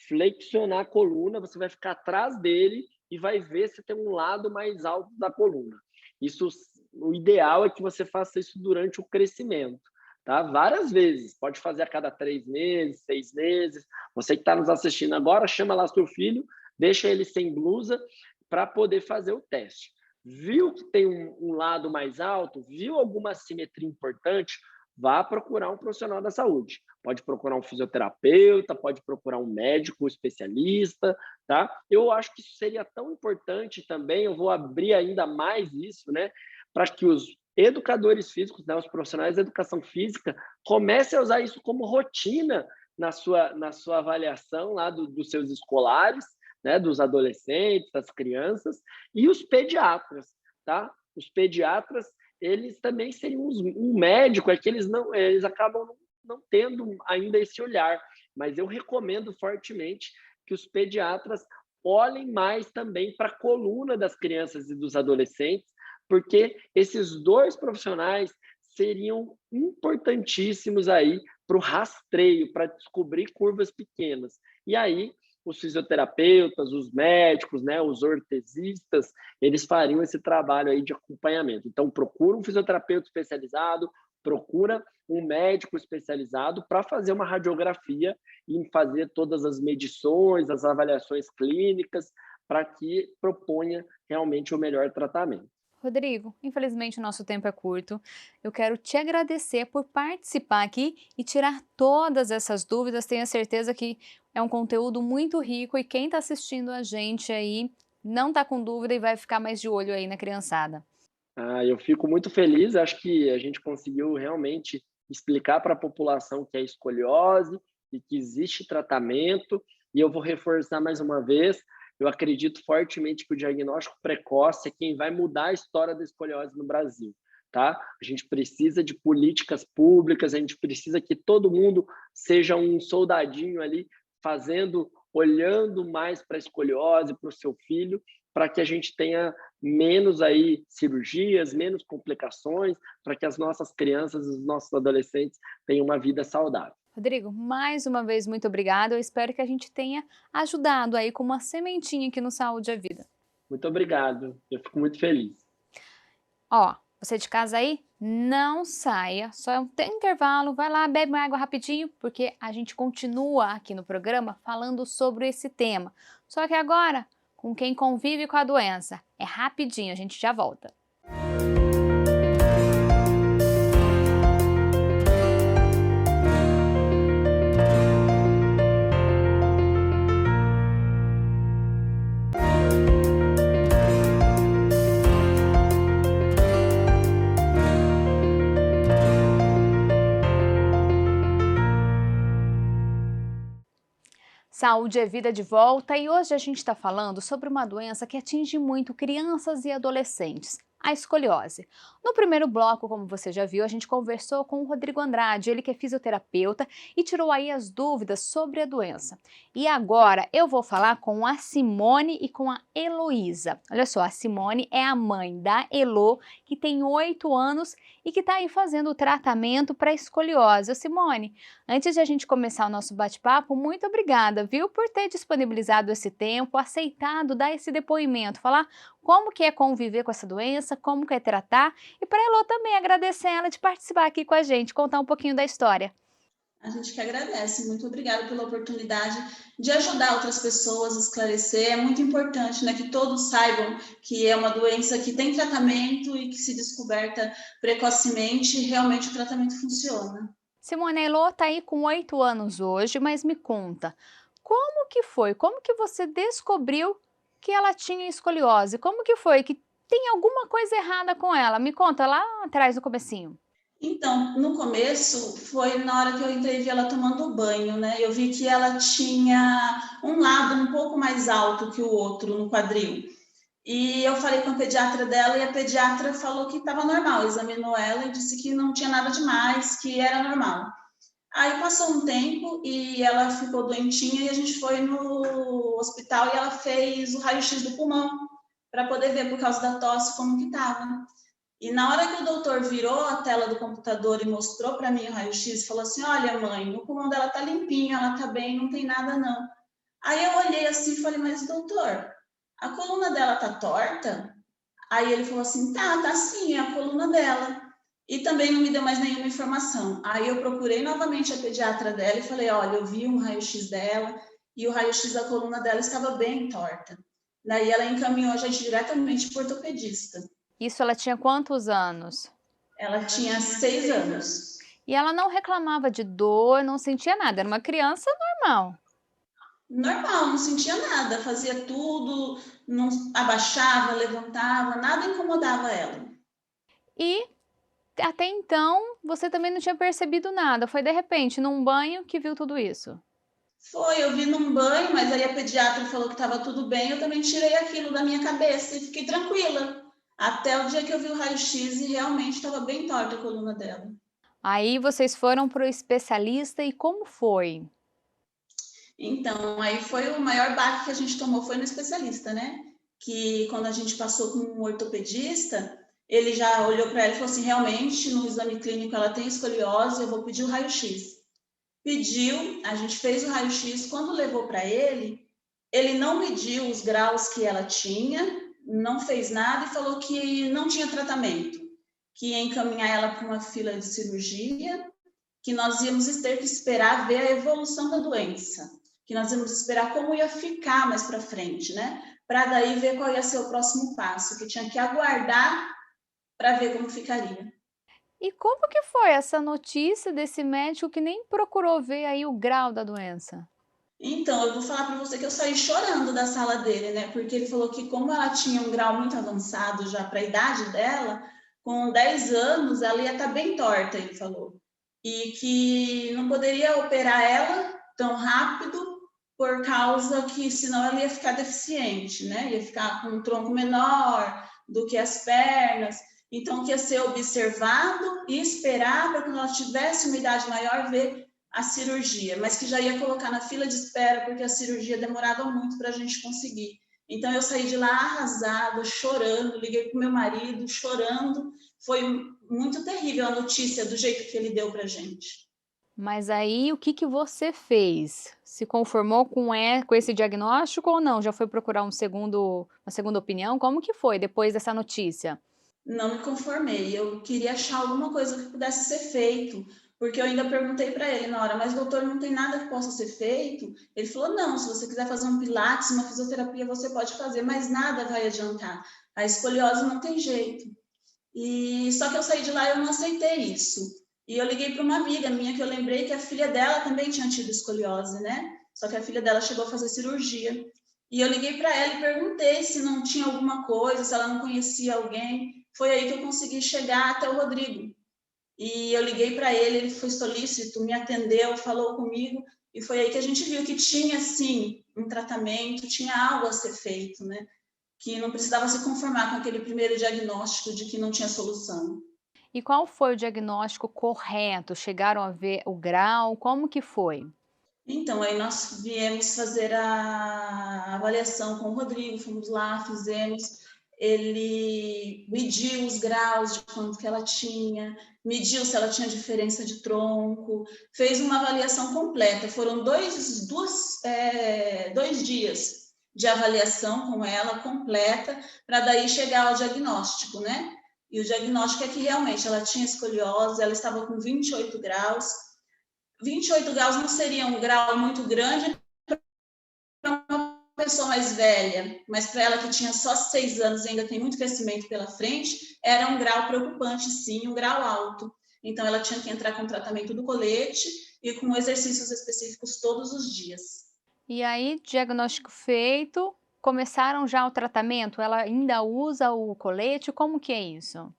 flexionar a coluna, você vai ficar atrás dele e vai ver se tem um lado mais alto da coluna. Isso, o ideal é que você faça isso durante o crescimento, tá? Várias vezes, pode fazer a cada 3 meses, 6 meses. Você que está nos assistindo agora, chama lá seu filho, deixa ele sem blusa para poder fazer o teste. Viu que tem um lado mais alto, viu alguma assimetria importante, vá procurar um profissional da saúde. Pode procurar um fisioterapeuta, pode procurar um médico especialista, tá? Eu acho que isso seria tão importante também, eu vou abrir ainda mais isso, né? Para que os educadores físicos, né, os profissionais de educação física, comecem a usar isso como rotina na sua avaliação lá dos seus escolares, né, dos adolescentes, das crianças, e os pediatras, tá? Os pediatras, eles também seriam um médico, é que eles acabam não tendo ainda esse olhar, mas eu recomendo fortemente que os pediatras olhem mais também para a coluna das crianças e dos adolescentes, porque esses dois profissionais seriam importantíssimos aí para o rastreio, para descobrir curvas pequenas. E aí, os fisioterapeutas, os médicos, né, os ortesistas, eles fariam esse trabalho aí de acompanhamento. Então, procura um fisioterapeuta especializado, procura um médico especializado para fazer uma radiografia e fazer todas as medições, as avaliações clínicas, para que proponha realmente o melhor tratamento. Rodrigo, infelizmente o nosso tempo é curto. Eu quero te agradecer por participar aqui e tirar todas essas dúvidas. Tenho certeza que é um conteúdo muito rico e quem está assistindo a gente aí não está com dúvida e vai ficar mais de olho aí na criançada. Eu fico muito feliz, acho que a gente conseguiu realmente explicar para a população que é escoliose e que existe tratamento, e eu vou reforçar mais uma vez, eu acredito fortemente que o diagnóstico precoce é quem vai mudar a história da escoliose no Brasil, tá? A gente precisa de políticas públicas, a gente precisa que todo mundo seja um soldadinho ali, olhando mais para a escoliose, para o seu filho, para que a gente tenha menos aí cirurgias, menos complicações, para que as nossas crianças, os nossos adolescentes tenham uma vida saudável. Rodrigo, mais uma vez, muito obrigada. Eu espero que a gente tenha ajudado aí com uma sementinha aqui no Saúde é Vida. Muito obrigado, eu fico muito feliz. Ó, você de casa aí, não saia, só tem intervalo, vai lá, bebe uma água rapidinho, porque a gente continua aqui no programa falando sobre esse tema. Só que agora, com quem convive com a doença, é rapidinho, a gente já volta. Saúde é Vida de volta e hoje a gente está falando sobre uma doença que atinge muito crianças e adolescentes, a escoliose. No primeiro bloco, como você já viu, a gente conversou com o Rodrigo Andrade, ele que é fisioterapeuta e tirou aí as dúvidas sobre a doença. E agora eu vou falar com a Simone e com a Heloísa. Olha só, a Simone é a mãe da Elo, que tem 8 anos e que está aí fazendo o tratamento para escoliose. Ô, Simone, antes de a gente começar o nosso bate-papo, muito obrigada, viu, por ter disponibilizado esse tempo, aceitado dar esse depoimento, falar como que é conviver com essa doença, como que é tratar, e para a Elô também agradecer ela de participar aqui com a gente, contar um pouquinho da história. A gente que agradece, muito obrigada pela oportunidade de ajudar outras pessoas a esclarecer. É muito importante, né, que todos saibam que é uma doença que tem tratamento e que, se descoberta precocemente, realmente o tratamento funciona. Simone, a Elô está aí com 8 anos hoje, mas me conta, como que foi? Como que você descobriu que ela tinha escoliose? Como que foi? Que tem alguma coisa errada com ela? Me conta lá atrás no comecinho. Então, no começo, foi na hora que eu entrei e vi ela tomando banho, né? Eu vi que ela tinha um lado um pouco mais alto que o outro no quadril. E eu falei com a pediatra dela e a pediatra falou que estava normal, examinou ela e disse que não tinha nada demais, que era normal. Aí passou um tempo e ela ficou doentinha e a gente foi no hospital e ela fez o raio-x do pulmão para poder ver por causa da tosse como que estava. E na hora que o doutor virou a tela do computador e mostrou para mim o raio-x, falou assim: olha, mãe, o pulmão dela tá limpinho, ela tá bem, não tem nada não. Aí eu olhei assim e falei: mas doutor, a coluna dela tá torta? Aí ele falou assim: tá sim, é a coluna dela. E também não me deu mais nenhuma informação. Aí eu procurei novamente a pediatra dela e falei: olha, eu vi um raio-x dela e o raio-x da coluna dela estava bem torta. Daí ela encaminhou a gente diretamente para o ortopedista. Isso ela tinha quantos anos? Ela tinha 6 anos. E ela não reclamava de dor, não sentia nada, era uma criança normal. Normal, não sentia nada, fazia tudo, não abaixava, levantava, nada incomodava ela. E até então você também não tinha percebido nada, foi de repente num banho que viu tudo isso? Foi, eu vi num banho, mas aí a pediatra falou que estava tudo bem, eu também tirei aquilo da minha cabeça e fiquei tranquila. Até o dia que eu vi o raio-x e realmente estava bem torta a coluna dela. Aí vocês foram para o especialista e como foi? Então, aí foi o maior baque que a gente tomou, foi no especialista, né? Que quando a gente passou com um ortopedista, ele já olhou para ela e falou assim, realmente, no exame clínico ela tem escoliose, eu vou pedir o raio-x. Pediu, a gente fez o raio-x, quando levou para ele não mediu os graus que ela tinha, não fez nada e falou que não tinha tratamento, que ia encaminhar ela para uma fila de cirurgia, que nós íamos ter que esperar ver a evolução da doença, que nós íamos esperar como ia ficar mais para frente, né? Para daí ver qual ia ser o próximo passo, que tinha que aguardar para ver como ficaria. E como que foi essa notícia desse médico que nem procurou ver aí o grau da doença? Então, eu vou falar para você que eu saí chorando da sala dele, né? Porque ele falou que como ela tinha um grau muito avançado já para a idade dela, com 10 anos ela ia estar bem torta, ele falou. E que não poderia operar ela tão rápido por causa que senão ela ia ficar deficiente, né? Ia ficar com um tronco menor do que as pernas. Então, que ia ser observado e esperar para quando ela tivesse uma idade maior ver a cirurgia, mas que já ia colocar na fila de espera porque a cirurgia demorava muito para a gente conseguir. Então eu saí de lá arrasada, chorando, liguei para o meu marido, chorando. Foi muito terrível a notícia do jeito que ele deu para a gente. Mas aí o que que você fez? Se conformou com esse diagnóstico ou não? Já foi procurar uma segunda opinião? Como que foi depois dessa notícia? Não me conformei, eu queria achar alguma coisa que pudesse ser feito, porque eu ainda perguntei para ele na hora, mas doutor, não tem nada que possa ser feito? Ele falou, não, se você quiser fazer um pilates, uma fisioterapia, você pode fazer, mas nada vai adiantar. A escoliose não tem jeito. E só que eu saí de lá e eu não aceitei isso. E eu liguei para uma amiga minha que eu lembrei que a filha dela também tinha tido escoliose, né? Só que a filha dela chegou a fazer cirurgia. E eu liguei para ela e perguntei se não tinha alguma coisa, se ela não conhecia alguém. Foi aí que eu consegui chegar até o Rodrigo. E eu liguei para ele, ele foi solícito, me atendeu, falou comigo. E foi aí que a gente viu que tinha, sim, um tratamento, tinha algo a ser feito, né? Que não precisava se conformar com aquele primeiro diagnóstico de que não tinha solução. E qual foi o diagnóstico correto? Chegaram a ver o grau? Como que foi? Então, aí nós viemos fazer a avaliação com o Rodrigo, fomos lá, fizemos, ele mediu os graus de quanto que ela tinha, mediu se ela tinha diferença de tronco, fez uma avaliação completa. Foram dois dias de avaliação com ela completa, para daí chegar ao diagnóstico, né? E o diagnóstico é que realmente ela tinha escoliose, ela estava com 28 graus. 28 graus não seria um grau muito grande para uma pessoa mais velha, mas para ela que tinha só 6 anos e ainda tem muito crescimento pela frente, era um grau preocupante, sim, um grau alto. Então, ela tinha que entrar com o tratamento do colete e com exercícios específicos todos os dias. E aí, diagnóstico feito, começaram já o tratamento? Ela ainda usa o colete? Como que é isso?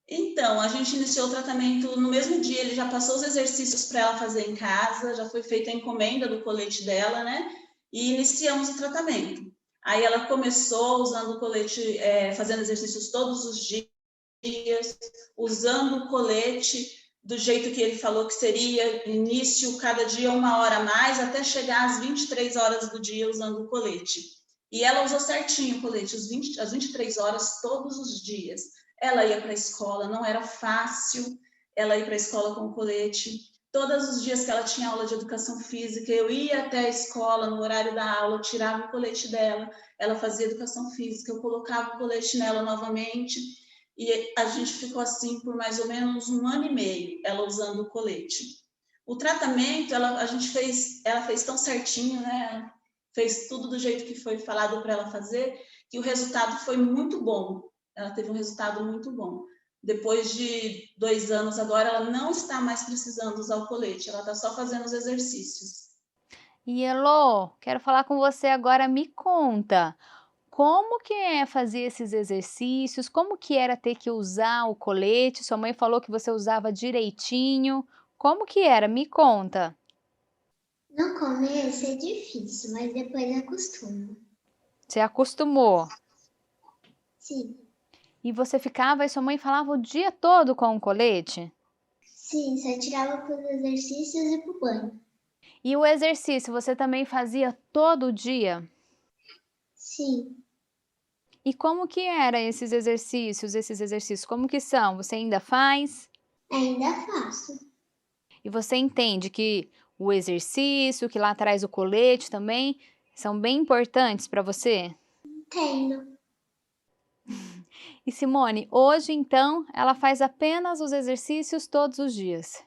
Então, a gente iniciou o tratamento no mesmo dia, ele já passou os exercícios para ela fazer em casa, já foi feita a encomenda do colete dela, né? E iniciamos o tratamento. Aí ela começou usando o colete, fazendo exercícios todos os dias, usando o colete do jeito que ele falou que seria, início, cada dia 1 hora a mais, até chegar às 23 horas do dia usando o colete. E ela usou certinho o colete, as 23 horas todos os dias. Ela ia para a escola, não era fácil ela ir para a escola com o colete. Todos os dias que ela tinha aula de educação física, eu ia até a escola no horário da aula, eu tirava o colete dela, ela fazia educação física, eu colocava o colete nela novamente, e a gente ficou assim por mais ou menos 1 ano e meio, ela usando o colete. O tratamento, ela fez tão certinho, né? Ela fez tudo do jeito que foi falado para ela fazer, que o resultado foi muito bom. Ela teve um resultado muito bom. Depois de 2 anos agora, ela não está mais precisando usar o colete, ela está só fazendo os exercícios. E Elô, quero falar com você agora, me conta, como que é fazer esses exercícios? Como que era ter que usar o colete? Sua mãe falou que você usava direitinho. Como que era? Me conta. No começo é difícil, mas depois acostuma. Você acostumou? Sim, E você ficava e sua mãe falava o dia todo com o colete? sim, só tirava para os exercícios e para o banho. E o exercício, você também fazia todo dia? Sim, E como que era esses exercícios, como que são? Você ainda faz? ainda faço. E você entende que o exercício, que lá atrás o colete também, são bem importantes para você? Entendo. E Simone, hoje então, ela faz apenas os exercícios todos os dias.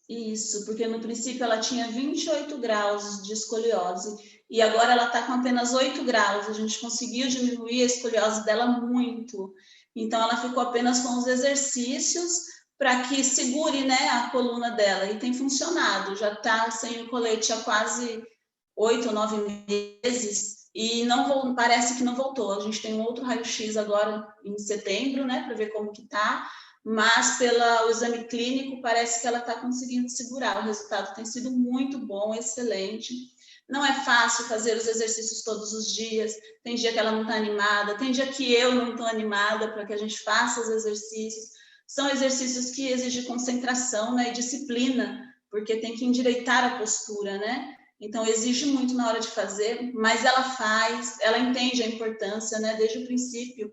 Isso, porque no princípio ela tinha 28 graus de escoliose e agora ela está com apenas 8 graus. A gente conseguiu diminuir a escoliose dela muito. Então ela ficou apenas com os exercícios para que segure, né, a coluna dela e tem funcionado. Já está sem o colete há quase 8 ou 9 meses e não parece que não voltou. A gente tem um outro raio-x agora em setembro, né, para ver como que está. Mas pelo exame clínico parece que ela está conseguindo segurar. O resultado tem sido muito bom, excelente. Não é fácil fazer os exercícios todos os dias. Tem dia que ela não está animada, tem dia que eu não estou animada para que a gente faça os exercícios. São exercícios que exigem concentração, né, e disciplina, porque tem que endireitar a postura, né? Então exige muito na hora de fazer, mas ela faz, ela entende a importância, né, desde o princípio.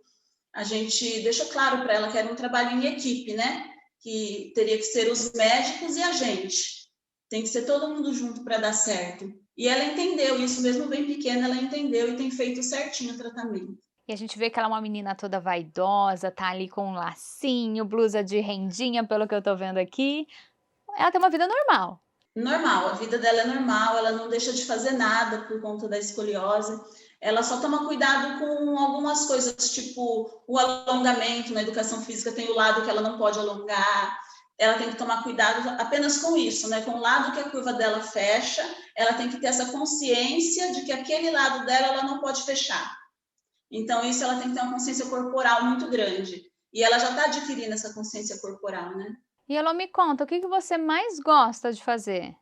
A gente deixou claro para ela que era um trabalho em equipe, né? Que teria que ser os médicos e a gente. Tem que ser todo mundo junto para dar certo. E ela entendeu isso, mesmo bem pequena, ela entendeu e tem feito certinho o tratamento. E a gente vê que ela é uma menina toda vaidosa, tá ali com um lacinho, blusa de rendinha, pelo que eu tô vendo aqui. Ela tem uma vida normal. Normal, a vida dela é normal, ela não deixa de fazer nada por conta da escoliose. Ela só toma cuidado com algumas coisas, tipo o alongamento. Na educação física tem o lado que ela não pode alongar. Ela tem que tomar cuidado apenas com isso, né? Com o lado que a curva dela fecha, ela tem que ter essa consciência de que aquele lado dela ela não pode fechar. Então, isso ela tem que ter uma consciência corporal muito grande. E ela já está adquirindo essa consciência corporal, né? E ela me conta, o que que você mais gosta de fazer?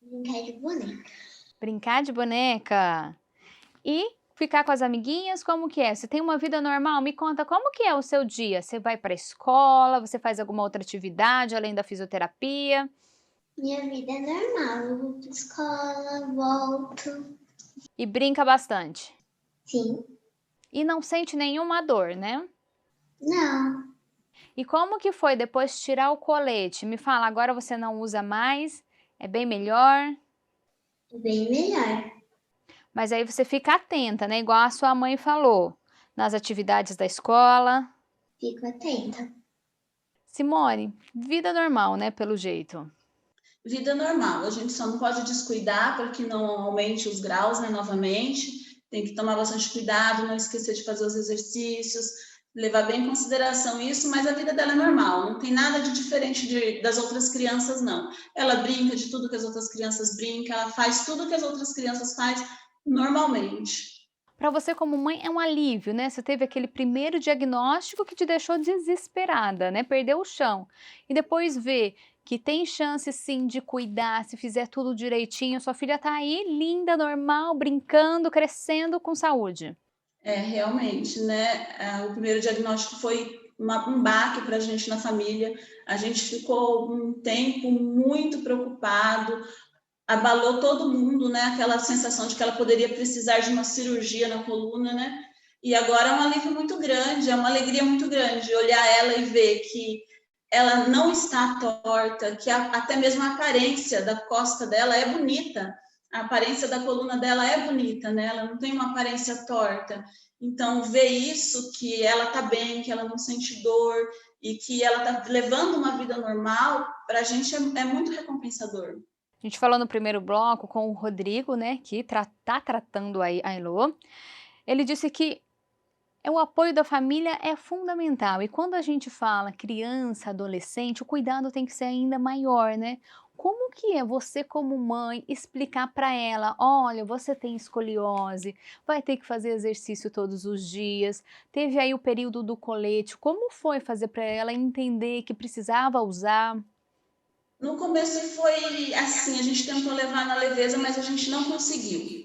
Brincar de boneca. Brincar de boneca? E ficar com as amiguinhas, como que é? Você tem uma vida normal? Me conta como que é o seu dia? Você vai para a escola, você faz alguma outra atividade além da fisioterapia? Minha vida é normal. Eu vou para escola, volto. E brinca bastante? Sim. E não sente nenhuma dor, né? Não. E como que foi depois de tirar o colete? Me fala, agora você não usa mais? É bem melhor? Bem melhor. Mas aí você fica atenta, né? Igual a sua mãe falou, nas atividades da escola. Fico atenta. Simone, vida normal, né? Pelo jeito. Vida normal, a gente só não pode descuidar para que não aumente os graus, né, novamente. Tem que tomar bastante cuidado, não esquecer de fazer os exercícios, levar bem em consideração isso, mas a vida dela é normal, não tem nada de diferente das outras crianças, não. Ela brinca de tudo que as outras crianças brincam, ela faz tudo que as outras crianças fazem normalmente. Para você como mãe é um alívio, né? Você teve aquele primeiro diagnóstico que te deixou desesperada, né? Perdeu o chão. E depois ver que tem chance sim de cuidar, se fizer tudo direitinho, sua filha tá aí linda, normal, brincando, crescendo com saúde. É, realmente, né? O primeiro diagnóstico foi um baque para a gente na família. A gente ficou um tempo muito preocupado, abalou todo mundo, né? Aquela sensação de que ela poderia precisar de uma cirurgia na coluna, né? E agora é um alívio muito grande, é uma alegria muito grande olhar ela e ver que ela não está torta, que até mesmo a aparência da costa dela é bonita, a aparência da coluna dela é bonita, né? Ela não tem uma aparência torta. Então, ver isso, que ela está bem, que ela não sente dor e que ela está levando uma vida normal, para a gente é muito recompensador. A gente falou no primeiro bloco com o Rodrigo, né, que tá tratando a Elô. Ele disse que o apoio da família é fundamental. E quando a gente fala criança, adolescente, o cuidado tem que ser ainda maior, né? Como que é você como mãe explicar para ela, olha, você tem escoliose, vai ter que fazer exercício todos os dias, teve aí o período do colete, como foi fazer para ela entender que precisava usar? No começo foi assim, a gente tentou levar na leveza, mas a gente não conseguiu,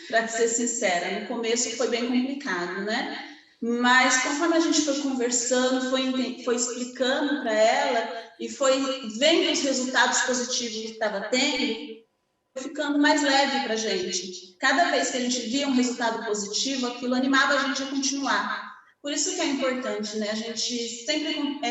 para ser sincera. No começo foi bem complicado, né? Mas conforme a gente foi conversando, foi explicando para ela e foi vendo os resultados positivos que estava tendo, foi ficando mais leve para a gente. Cada vez que a gente via um resultado positivo, aquilo animava a gente a continuar. Por isso que é importante, né? A gente sempre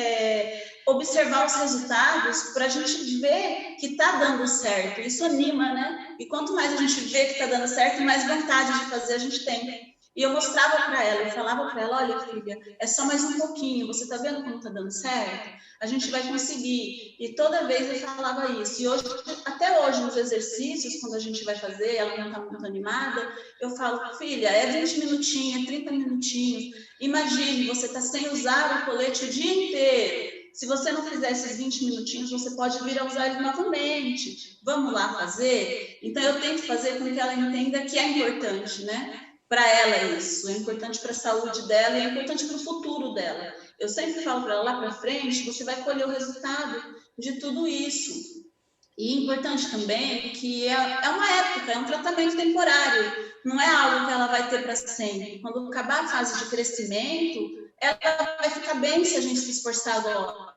observar os resultados para a gente ver que está dando certo. Isso anima, né? E quanto mais a gente vê que está dando certo, mais vontade de fazer a gente tem. E eu mostrava para ela, eu falava para ela, olha, filha, é só mais um pouquinho, você está vendo como está dando certo? A gente vai conseguir. E toda vez eu falava isso. E hoje, até hoje, nos exercícios, quando a gente vai fazer, ela não está muito animada, eu falo, filha, é 20 minutinhos, é 30 minutinhos. Imagine, você está sem usar o colete o dia inteiro. Se você não fizer esses 20 minutinhos, você pode vir a usar ele novamente. Vamos lá fazer? Então, eu tento fazer com que ela entenda que é importante, né? Para ela isso, é importante para a saúde dela e é importante para o futuro dela. Eu sempre falo para ela, lá para frente, você vai colher o resultado de tudo isso. E é importante também que é uma época, é um tratamento temporário, não é algo que ela vai ter para sempre. Quando acabar a fase de crescimento, ela vai ficar bem se a gente se esforçar agora.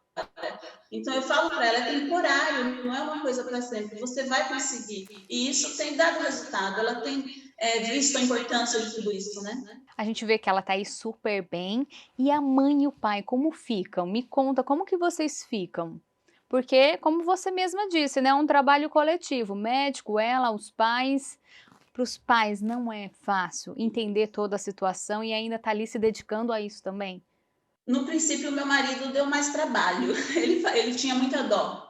Então, eu falo para ela, é temporário, não é uma coisa para sempre, você vai conseguir. E isso tem dado resultado, ela tem visto a importância de tudo isso, né? A gente vê que ela tá aí super bem. E a mãe e o pai, como ficam? Me conta, como que vocês ficam? Porque, como você mesma disse, né, é um trabalho coletivo, médico, ela, os pais. Para os pais não é fácil entender toda a situação e ainda tá ali se dedicando a isso também. No princípio, meu marido deu mais trabalho, ele tinha muita dó.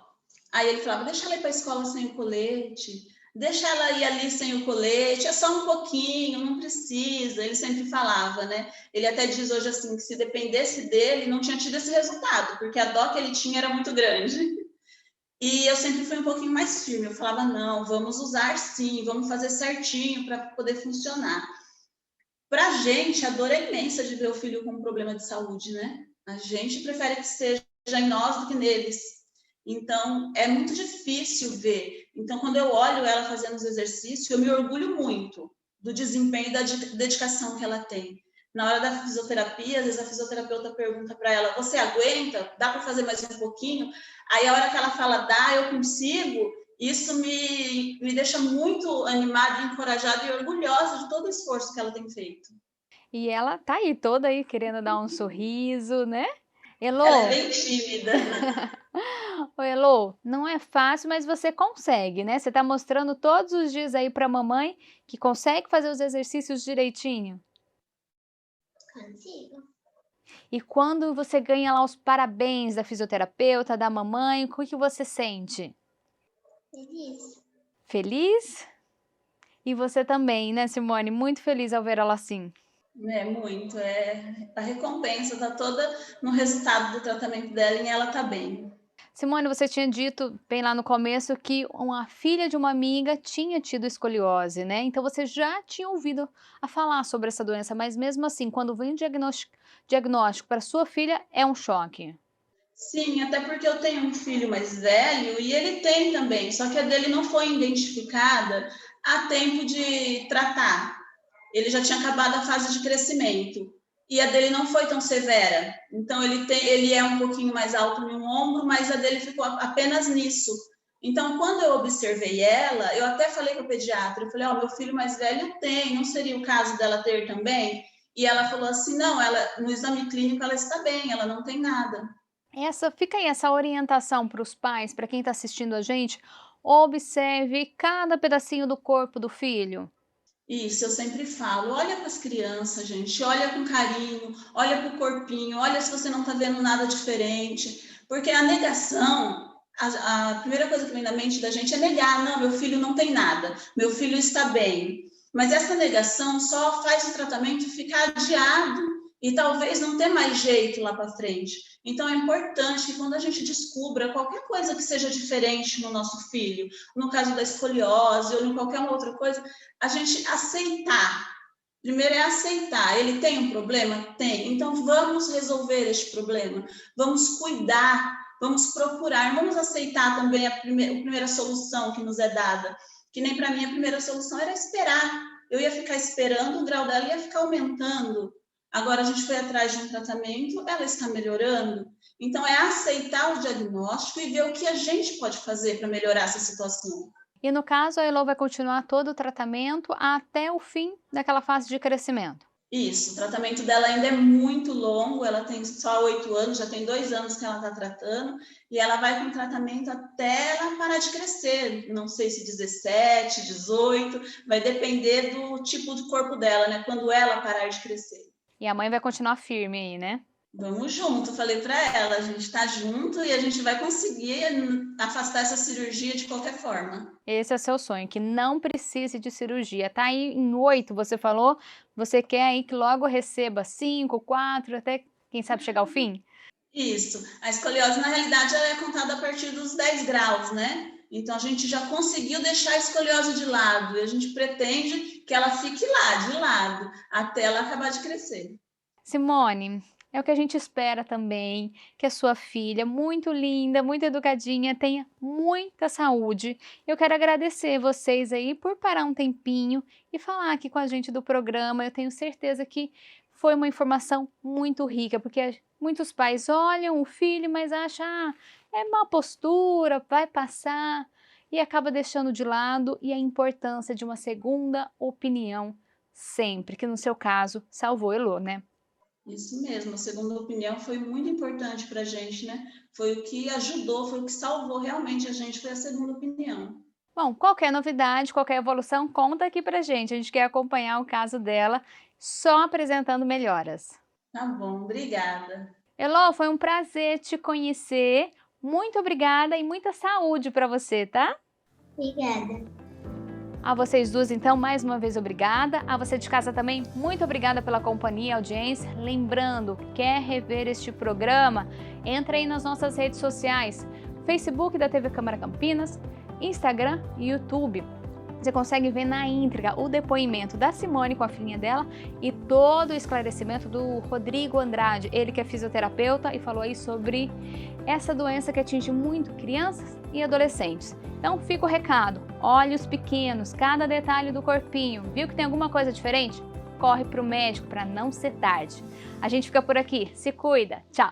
Aí ele falava, deixa ela ir para a escola sem o colete, deixa ela ir ali sem o colete, é só um pouquinho, não precisa. Ele sempre falava, né? Ele até diz hoje assim, que se dependesse dele, não tinha tido esse resultado, porque a dó que ele tinha era muito grande. E eu sempre fui um pouquinho mais firme, eu falava, não, vamos usar sim, vamos fazer certinho para poder funcionar. Para a gente, a dor é imensa de ver o filho com um problema de saúde, né? A gente prefere que seja em nós do que neles. Então, é muito difícil ver. Então, quando eu olho ela fazendo os exercícios, eu me orgulho muito do desempenho e da dedicação que ela tem. Na hora da fisioterapia, às vezes a fisioterapeuta pergunta para ela, você aguenta? Dá para fazer mais um pouquinho? Aí, a hora que ela fala, dá, eu consigo, isso me deixa muito animada, encorajada e orgulhosa de todo o esforço que ela tem feito. E ela tá aí toda aí querendo dar um sorriso, né? Elô, Ela é bem tímida. ô Elô, não é fácil, mas você consegue, né? Você tá mostrando todos os dias aí pra mamãe que consegue fazer os exercícios direitinho. Consigo. E quando você ganha lá os parabéns da fisioterapeuta, da mamãe, o que você sente? Feliz. Feliz? E você também, né, Simone? Muito feliz ao ver ela assim. É muito, a recompensa está toda no resultado do tratamento dela e ela está bem. Simone, você tinha dito bem lá no começo que uma filha de uma amiga tinha tido escoliose, né? Então você já tinha ouvido a falar sobre essa doença, mas mesmo assim, quando vem o diagnóstico para sua filha, é um choque. Sim, até porque eu tenho um filho mais velho e ele tem também, só que a dele não foi identificada a tempo de tratar. Ele já tinha acabado a fase de crescimento e a dele não foi tão severa. Então ele é um pouquinho mais alto no ombro, mas a dele ficou apenas nisso. Então, quando eu observei ela, eu até falei com a pediatra, eu falei, meu filho mais velho tem, não seria o caso dela ter também? E ela falou assim, não, no exame clínico ela está bem, ela não tem nada. Fica aí essa orientação para os pais, para quem está assistindo a gente, observe cada pedacinho do corpo do filho. Isso, eu sempre falo, olha para as crianças, gente, olha com carinho, olha para o corpinho, olha se você não está vendo nada diferente, porque a negação, a primeira coisa que vem na mente da gente é negar, não, meu filho não tem nada, meu filho está bem, mas essa negação só faz o tratamento ficar adiado e talvez não ter mais jeito lá para frente. Então é importante que quando a gente descubra qualquer coisa que seja diferente no nosso filho, no caso da escoliose ou em qualquer outra coisa, a gente aceitar. Primeiro é aceitar. Ele tem um problema? Tem. Então vamos resolver este problema. Vamos cuidar, vamos procurar, vamos aceitar também a primeira solução que nos é dada. Que nem para mim a primeira solução era esperar. Eu ia ficar esperando, o grau dela ia ficar aumentando. Agora a gente foi atrás de um tratamento, ela está melhorando. Então é aceitar o diagnóstico e ver o que a gente pode fazer para melhorar essa situação. E no caso, a Elô vai continuar todo o tratamento até o fim daquela fase de crescimento. Isso, o tratamento dela ainda é muito longo, ela tem só 8 anos, já tem 2 anos que ela está tratando, e ela vai com tratamento até ela parar de crescer, não sei se 17, 18, vai depender do tipo de corpo dela, né, quando ela parar de crescer. E a mãe vai continuar firme aí, né? Vamos junto, falei para ela, a gente está junto e a gente vai conseguir afastar essa cirurgia de qualquer forma. Esse é o seu sonho, que não precise de cirurgia. Tá aí em 8, você falou, você quer aí que logo receba 5, 4, até quem sabe chegar ao fim? Isso, a escoliose na realidade ela é contada a partir dos 10 graus, né? Então a gente já conseguiu deixar a escoliose de lado e a gente pretende que ela fique lá, de lado, até ela acabar de crescer. Simone, é o que a gente espera também, que a sua filha, muito linda, muito educadinha, tenha muita saúde. Eu quero agradecer vocês aí por parar um tempinho e falar aqui com a gente do programa. Eu tenho certeza que foi uma informação muito rica, porque muitos pais olham o filho, mas acham, é má postura, vai passar, e acaba deixando de lado, e a importância de uma segunda opinião sempre, que no seu caso salvou Elô, né? Isso mesmo, a segunda opinião foi muito importante para a gente, né? Foi o que ajudou, foi o que salvou realmente a gente, foi a segunda opinião. Bom, qualquer novidade, qualquer evolução, conta aqui pra gente. A gente quer acompanhar o caso dela, só apresentando melhoras. Tá bom, obrigada. Elô, foi um prazer te conhecer. Muito obrigada e muita saúde para você, tá? Obrigada. A vocês duas, então, mais uma vez obrigada. A você de casa também, muito obrigada pela companhia e audiência. Lembrando, quer rever este programa? Entra aí nas nossas redes sociais, Facebook da TV Câmara Campinas, Instagram e YouTube. Você consegue ver na íntegra o depoimento da Simone com a filhinha dela e todo o esclarecimento do Rodrigo Andrade, ele que é fisioterapeuta e falou aí sobre essa doença que atinge muito crianças e adolescentes. Então fica o recado, olhos pequenos, cada detalhe do corpinho, viu que tem alguma coisa diferente? Corre para o médico para não ser tarde. A gente fica por aqui, se cuida, tchau!